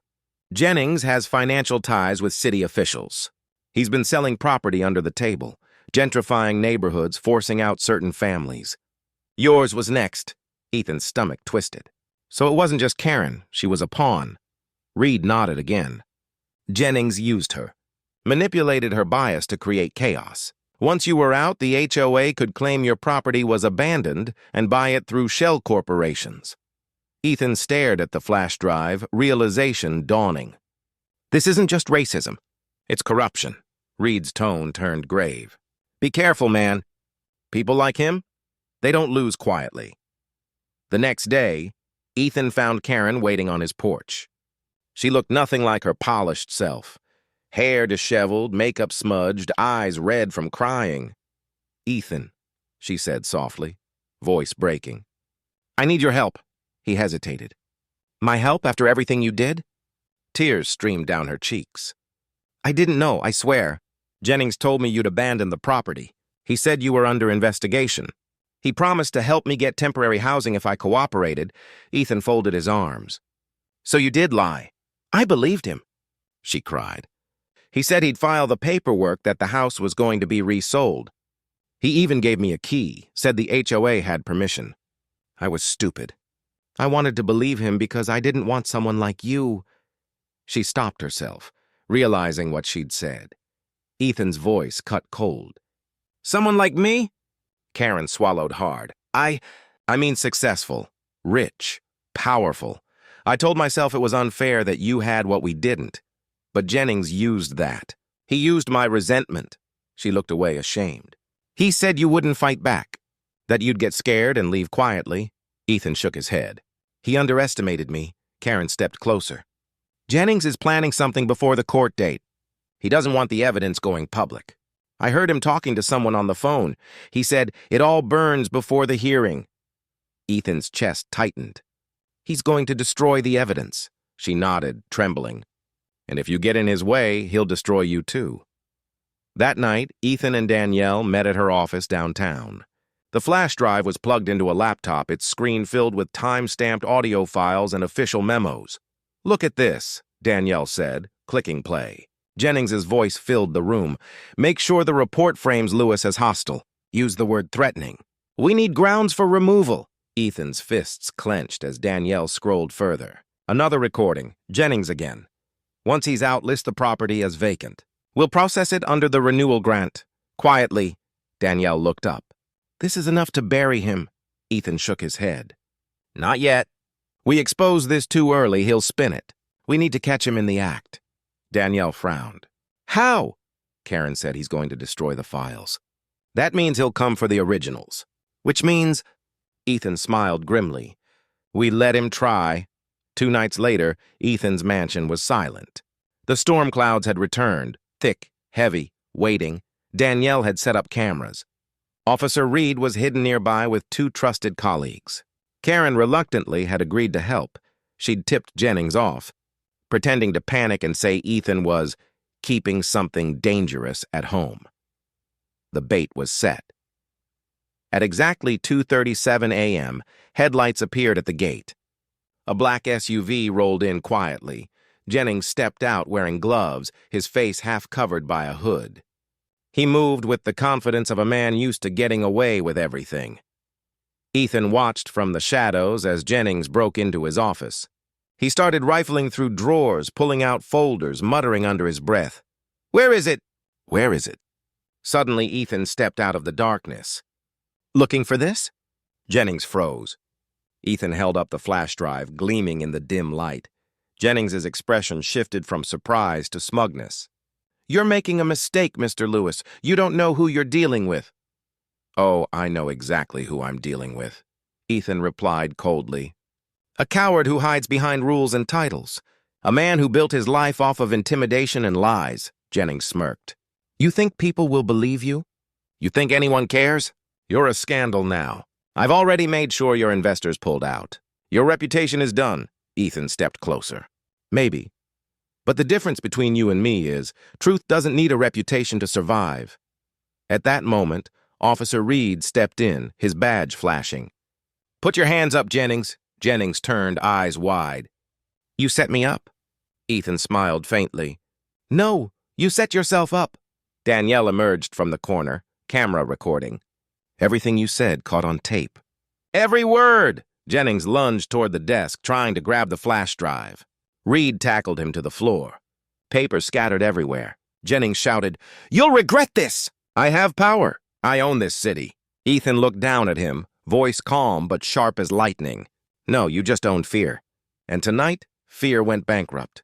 Jennings has financial ties with city officials. He's been selling property under the table, gentrifying neighborhoods, forcing out certain families. Yours was next." Ethan's stomach twisted. "So it wasn't just Karen, she was a pawn." Reed nodded again. "Jennings used her, manipulated her bias to create chaos. Once you were out, the HOA could claim your property was abandoned and buy it through shell corporations." Ethan stared at the flash drive, realization dawning. "This isn't just racism. It's corruption." Reed's tone turned grave. "Be careful, man. People like him, they don't lose quietly." The next day, Ethan found Karen waiting on his porch. She looked nothing like her polished self. Hair disheveled, makeup smudged, eyes red from crying. "Ethan," she said softly, voice breaking. "I need your help." He hesitated. "My help after everything you did?" Tears streamed down her cheeks. "I didn't know, I swear. Jennings told me you'd abandoned the property. He said you were under investigation. He promised to help me get temporary housing if I cooperated." Ethan folded his arms. "So you did lie." "I believed him," she cried. "He said he'd file the paperwork that the house was going to be resold. He even gave me a key, said the HOA had permission. I was stupid. I wanted to believe him because I didn't want someone like you." She stopped herself, realizing what she'd said. Ethan's voice cut cold. "Someone like me?" Karen swallowed hard. I mean successful, rich, powerful. I told myself it was unfair that you had what we didn't. But Jennings used that. He used my resentment." She looked away ashamed. "He said you wouldn't fight back, that you'd get scared and leave quietly." Ethan shook his head. "He underestimated me." Karen stepped closer. "Jennings is planning something before the court date. He doesn't want the evidence going public. I heard him talking to someone on the phone. He said, it all burns before the hearing." Ethan's chest tightened. "He's going to destroy the evidence." She nodded, trembling. "And if you get in his way, he'll destroy you too." That night, Ethan and Danielle met at her office downtown. The flash drive was plugged into a laptop, its screen filled with time-stamped audio files and official memos. "Look at this," Danielle said, clicking play. Jennings's voice filled the room. Make sure the report frames Lewis as hostile. Use the word threatening. We need grounds for removal. Ethan's fists clenched as Danielle scrolled further. Another recording. Jennings again. Once he's out, list the property as vacant. We'll process it under the renewal grant. Quietly, Danielle looked up. This is enough to bury him. Ethan shook his head. Not yet. We expose this too early, he'll spin it. We need to catch him in the act. Danielle frowned. How? Karen said he's going to destroy the files. That means he'll come for the originals. Which means... Ethan smiled grimly. We let him try. 2 nights later, Ethan's mansion was silent. The storm clouds had returned, thick, heavy, waiting. Danielle had set up cameras. Officer Reed was hidden nearby with 2 trusted colleagues. Karen reluctantly had agreed to help. She'd tipped Jennings off, pretending to panic and say Ethan was keeping something dangerous at home. The bait was set. At exactly 2:37 a.m., headlights appeared at the gate. A black SUV rolled in quietly. Jennings stepped out wearing gloves, his face half covered by a hood. He moved with the confidence of a man used to getting away with everything. Ethan watched from the shadows as Jennings broke into his office. He started rifling through drawers, pulling out folders, muttering under his breath. Where is it? Where is it? Suddenly, Ethan stepped out of the darkness. Looking for this? Jennings froze. Ethan held up the flash drive, gleaming in the dim light. Jennings's expression shifted from surprise to smugness. You're making a mistake, Mr. Lewis. You don't know who you're dealing with. Oh, I know exactly who I'm dealing with, Ethan replied coldly. A coward who hides behind rules and titles. A man who built his life off of intimidation and lies, Jennings smirked. You think people will believe you? You think anyone cares? You're a scandal now. I've already made sure your investors pulled out. Your reputation is done. Ethan stepped closer. Maybe. But the difference between you and me is, truth doesn't need a reputation to survive. At that moment, Officer Reed stepped in, his badge flashing. Put your hands up, Jennings. Jennings turned, eyes wide. You set me up? Ethan smiled faintly. No, you set yourself up. Danielle emerged from the corner, camera recording. Everything you said caught on tape. Every word! Jennings lunged toward the desk, trying to grab the flash drive. Reed tackled him to the floor. Paper scattered everywhere. Jennings shouted, You'll regret this! I have power. I own this city. Ethan looked down at him, voice calm but sharp as lightning. No, you just own fear. And tonight, fear went bankrupt.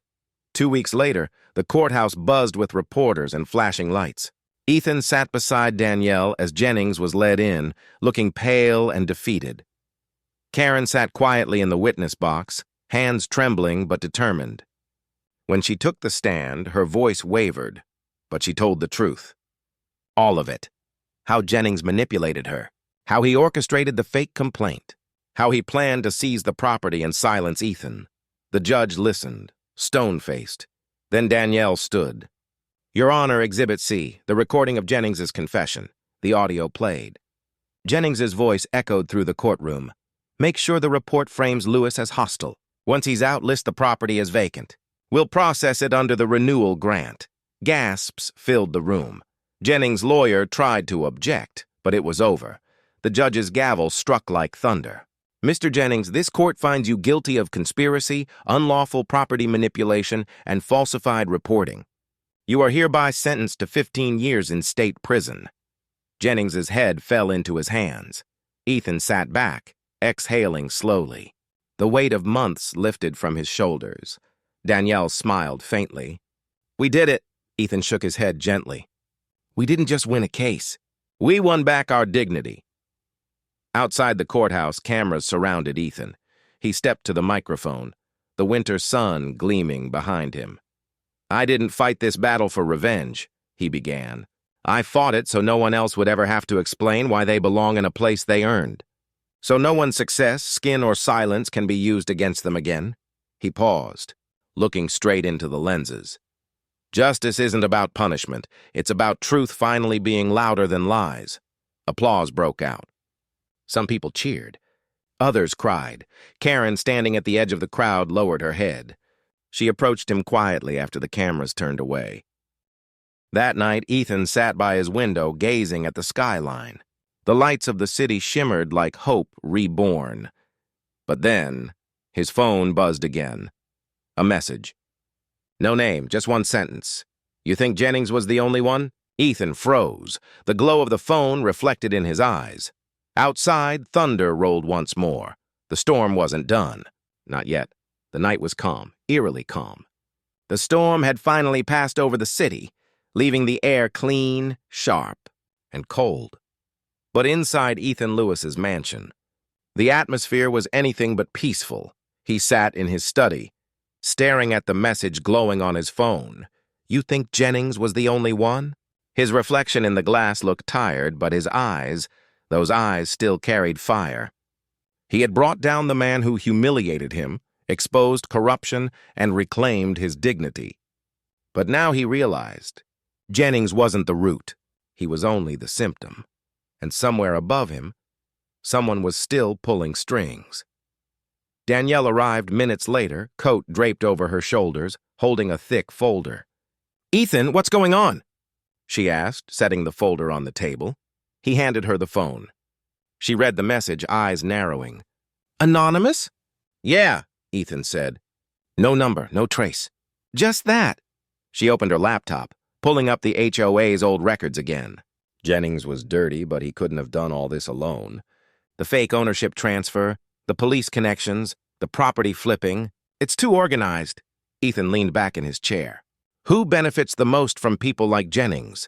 2 weeks later, the courthouse buzzed with reporters and flashing lights. Ethan sat beside Danielle as Jennings was led in, looking pale and defeated. Karen sat quietly in the witness box, hands trembling but determined. When she took the stand, her voice wavered, but she told the truth. All of it. How Jennings manipulated her. How he orchestrated the fake complaint. How he planned to seize the property and silence Ethan. The judge listened, stone-faced. Then Danielle stood. Your Honor, Exhibit C, the recording of Jennings's confession. The audio played. Jennings's voice echoed through the courtroom. Make sure the report frames Lewis as hostile. Once he's out, list the property as vacant. We'll process it under the renewal grant. Gasps filled the room. Jennings' lawyer tried to object, but it was over. The judge's gavel struck like thunder. Mr. Jennings, this court finds you guilty of conspiracy, unlawful property manipulation, and falsified reporting. You are hereby sentenced to 15 years in state prison. Jennings's head fell into his hands. Ethan sat back, exhaling slowly. The weight of months lifted from his shoulders. Danielle smiled faintly. We did it. Ethan shook his head gently. We didn't just win a case. We won back our dignity. Outside the courthouse, cameras surrounded Ethan. He stepped to the microphone, the winter sun gleaming behind him. I didn't fight this battle for revenge, he began. I fought it so no one else would ever have to explain why they belong in a place they earned. So no one's success, skin, or silence can be used against them again. He paused, looking straight into the lenses. Justice isn't about punishment. It's about truth finally being louder than lies. Applause broke out. Some people cheered. Others cried. Karen, standing at the edge of the crowd, lowered her head. She approached him quietly after the cameras turned away. That night, Ethan sat by his window gazing at the skyline. The lights of the city shimmered like hope reborn. But then, his phone buzzed again. A message. No name, just one sentence. You think Jennings was the only one? Ethan froze, the glow of the phone reflected in his eyes. Outside, thunder rolled once more. The storm wasn't done. Not yet. The night was calm, eerily calm. The storm had finally passed over the city, leaving the air clean, sharp, and cold. But inside Ethan Lewis's mansion, the atmosphere was anything but peaceful. He sat in his study, staring at the message glowing on his phone. You think Jennings was the only one? His reflection in the glass looked tired, but his eyes, those eyes still carried fire. He had brought down the man who humiliated him, exposed corruption, and reclaimed his dignity. But now he realized Jennings wasn't the root. He was only the symptom. And somewhere above him, someone was still pulling strings. Danielle arrived minutes later, coat draped over her shoulders, holding a thick folder. "Ethan, what's going on?" she asked, setting the folder on the table. He handed her the phone. She read the message, eyes narrowing. "Anonymous?" "Yeah," Ethan said. "No number, no trace." "Just that." She opened her laptop, pulling up the HOA's old records again. Jennings was dirty, but he couldn't have done all this alone. The fake ownership transfer, the police connections, the property flipping. It's too organized. Ethan leaned back in his chair. Who benefits the most from people like Jennings?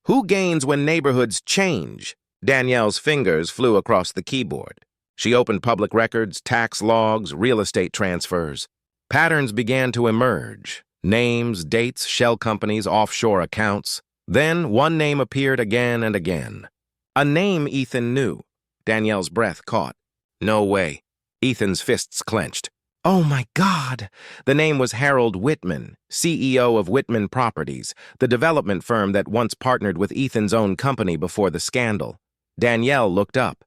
Who gains when neighborhoods change? Danielle's fingers flew across the keyboard. She opened public records, tax logs, real estate transfers. Patterns began to emerge. Names, dates, shell companies, offshore accounts. Then one name appeared again and again. A name Ethan knew. Danielle's breath caught. No way. Ethan's fists clenched. Oh my God! The name was Harold Whitman, CEO of Whitman Properties, the development firm that once partnered with Ethan's own company before the scandal. Danielle looked up.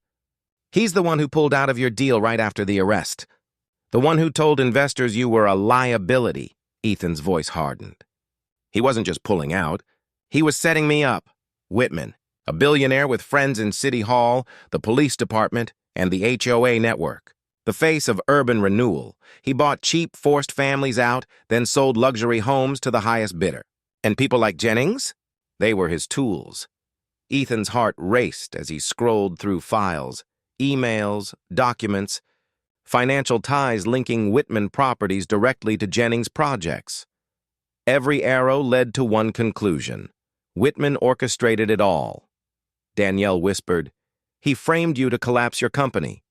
He's the one who pulled out of your deal right after the arrest. The one who told investors you were a liability. Ethan's voice hardened. He wasn't just pulling out. He was setting me up. Whitman, a billionaire with friends in City Hall, the police department, and the HOA network. The face of urban renewal. He bought cheap, forced families out, then sold luxury homes to the highest bidder. And people like Jennings? They were his tools. Ethan's heart raced as he scrolled through files, emails, documents, financial ties linking Whitman Properties directly to Jennings' projects. Every arrow led to one conclusion. Whitman orchestrated it all. Danielle whispered, "He framed you to collapse your company.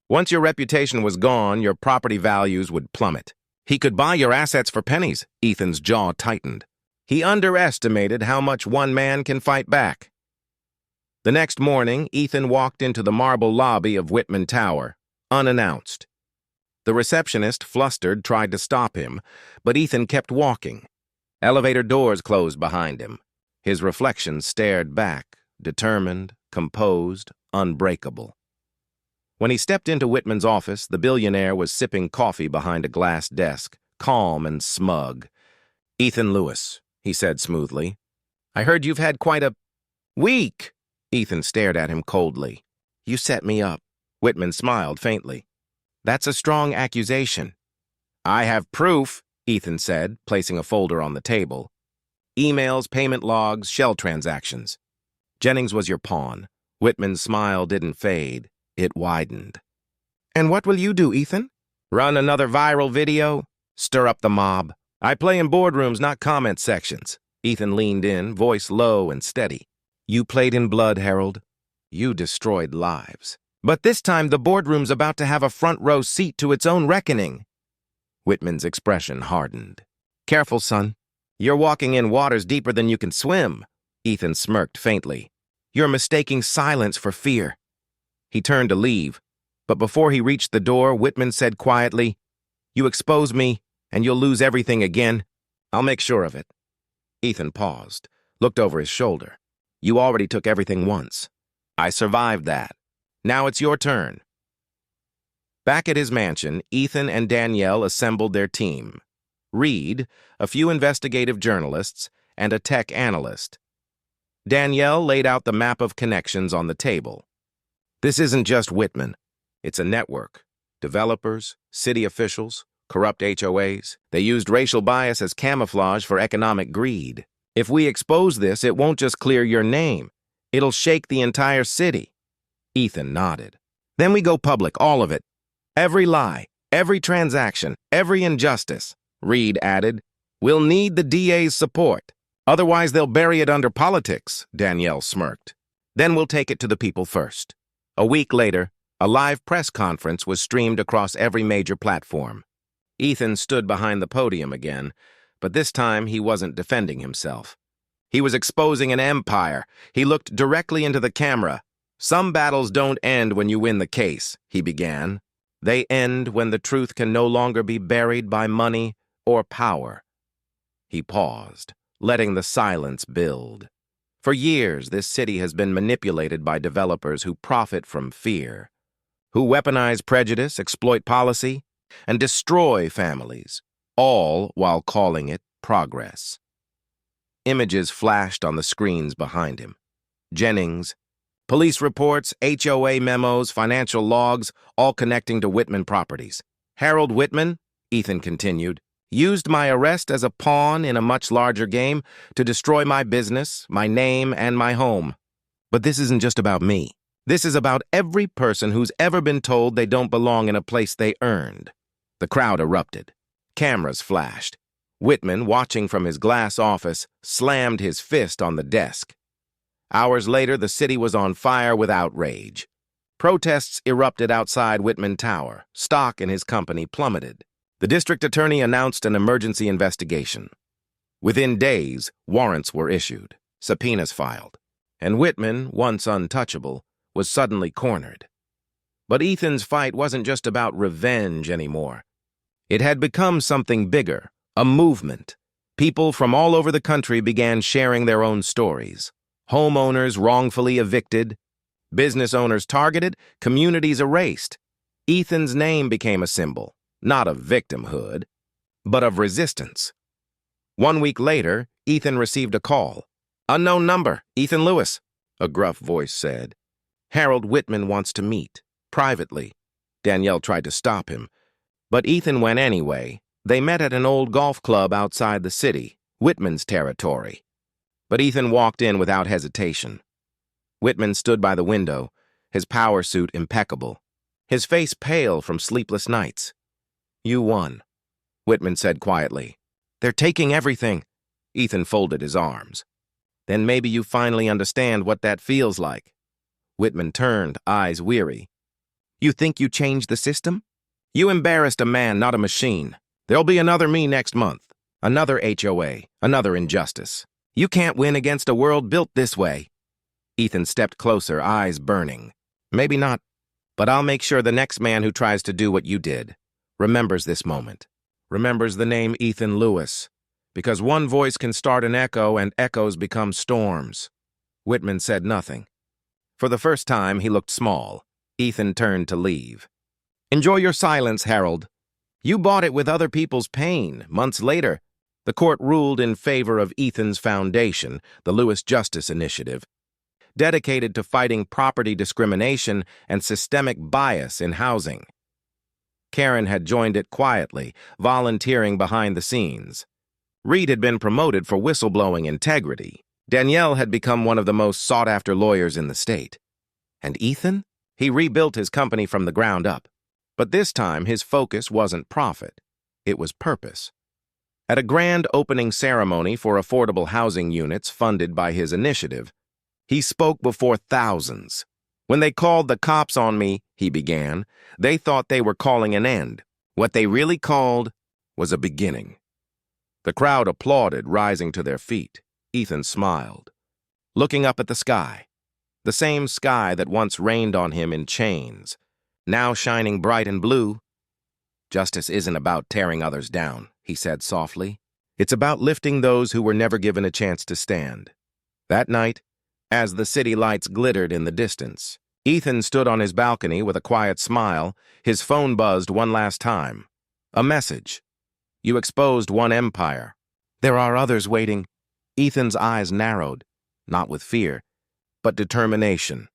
Once your reputation was gone, your property values would plummet. He could buy your assets for pennies." Ethan's jaw tightened. He underestimated how much one man can fight back. The next morning, Ethan walked into the marble lobby of Whitman Tower, unannounced. The receptionist, flustered, tried to stop him, but Ethan kept walking. Elevator doors closed behind him. His reflection stared back, determined, composed, unbreakable. When he stepped into Whitman's office, the billionaire was sipping coffee behind a glass desk, calm and smug. "Ethan Lewis," he said smoothly. "I heard you've had quite a week." Ethan stared at him coldly. "You set me up." Whitman smiled faintly. "That's a strong accusation." "I have proof," Ethan said, placing a folder on the table. "Emails, payment logs, shell transactions. Jennings was your pawn." Whitman's smile didn't fade. It widened. "And what will you do, Ethan? Run another viral video? Stir up the mob? I play in boardrooms, not comment sections." Ethan leaned in, voice low and steady. "You played in blood, Harold. You destroyed lives. But this time the boardroom's about to have a front-row seat to its own reckoning." Whitman's expression hardened. "Careful, son. You're walking in waters deeper than you can swim." Ethan smirked faintly. "You're mistaking silence for fear." He turned to leave, but before he reached the door, Whitman said quietly, "You expose me, and you'll lose everything again. I'll make sure of it." Ethan paused, looked over his shoulder. "You already took everything once. I survived that. Now it's your turn." Back at his mansion, Ethan and Danielle assembled their team. Reed, a few investigative journalists, and a tech analyst. Danielle laid out the map of connections on the table. This isn't just Whitman. It's a network. Developers, city officials, corrupt HOAs. They used racial bias as camouflage for economic greed. If we expose this, it won't just clear your name. It'll shake the entire city. Ethan nodded. Then we go public, all of it. Every lie, every transaction, every injustice. Reed added. We'll need the DA's support. Otherwise, they'll bury it under politics, Danielle smirked. Then we'll take it to the people first. A week later, a live press conference was streamed across every major platform. Ethan stood behind the podium again, but this time he wasn't defending himself. He was exposing an empire. He looked directly into the camera. Some battles don't end when you win the case, he began. They end when the truth can no longer be buried by money or power. He paused, letting the silence build. For years, this city has been manipulated by developers who profit from fear, who weaponize prejudice, exploit policy, and destroy families, all while calling it progress. Images flashed on the screens behind him. Jennings, police reports, HOA memos, financial logs, all connecting to Whitman properties. Harold Whitman, Ethan continued, used my arrest as a pawn in a much larger game to destroy my business, my name, and my home. But this isn't just about me. This is about every person who's ever been told they don't belong in a place they earned. The crowd erupted. Cameras flashed. Whitman, watching from his glass office, slammed his fist on the desk. Hours later, the city was on fire with outrage. Protests erupted outside Whitman Tower. Stock in his company plummeted. The district attorney announced an emergency investigation. Within days, warrants were issued, subpoenas filed, and Whitman, once untouchable, was suddenly cornered. But Ethan's fight wasn't just about revenge anymore. It had become something bigger, a movement. People from all over the country began sharing their own stories. Homeowners wrongfully evicted, business owners targeted, communities erased. Ethan's name became a symbol, not of victimhood, but of resistance. 1 week later, Ethan received a call. "Unknown number, Ethan Lewis," a gruff voice said. "Harold Whitman wants to meet, privately." Danielle tried to stop him, but Ethan went anyway. They met at an old golf club outside the city, Whitman's territory. But Ethan walked in without hesitation. Whitman stood by the window, his power suit impeccable, his face pale from sleepless nights. "You won," Whitman said quietly. "They're taking everything." Ethan folded his arms. "Then maybe you finally understand what that feels like." Whitman turned, eyes weary. "You think you changed the system? You embarrassed a man, not a machine. There'll be another me next month, another HOA, another injustice. You can't win against a world built this way." Ethan stepped closer, eyes burning. "Maybe not, but I'll make sure the next man who tries to do what you did remembers this moment, remembers the name Ethan Lewis, because one voice can start an echo and echoes become storms." Whitman said nothing. For the first time, he looked small. Ethan turned to leave. "Enjoy your silence, Harold. You bought it with other people's pain." Months later, the court ruled in favor of Ethan's foundation, the Lewis Justice Initiative, dedicated to fighting property discrimination and systemic bias in housing. Karen had joined it quietly, volunteering behind the scenes. Reed had been promoted for whistleblowing integrity. Danielle had become one of the most sought-after lawyers in the state. And Ethan? He rebuilt his company from the ground up. But this time, his focus wasn't profit. It was purpose. At a grand opening ceremony for affordable housing units funded by his initiative, he spoke before thousands. "When they called the cops on me," he began, "they thought they were calling an end. What they really called was a beginning." The crowd applauded, rising to their feet. Ethan smiled, looking up at the sky, the same sky that once rained on him in chains, now shining bright and blue. "Justice isn't about tearing others down," he said softly. "It's about lifting those who were never given a chance to stand." That night, as the city lights glittered in the distance, Ethan stood on his balcony with a quiet smile. His phone buzzed one last time. A message. "You exposed one empire. There are others waiting." Ethan's eyes narrowed, not with fear, but determination.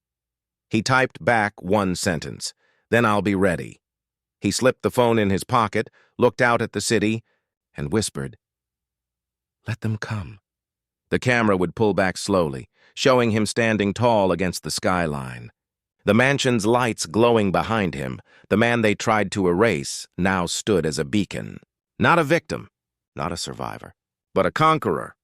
He typed back one sentence, "Then I'll be ready." He slipped the phone in his pocket, looked out at the city, and whispered, "Let them come." The camera would pull back slowly, showing him standing tall against the skyline. The mansion's lights glowing behind him, the man they tried to erase now stood as a beacon. Not a victim, not a survivor, but a conqueror,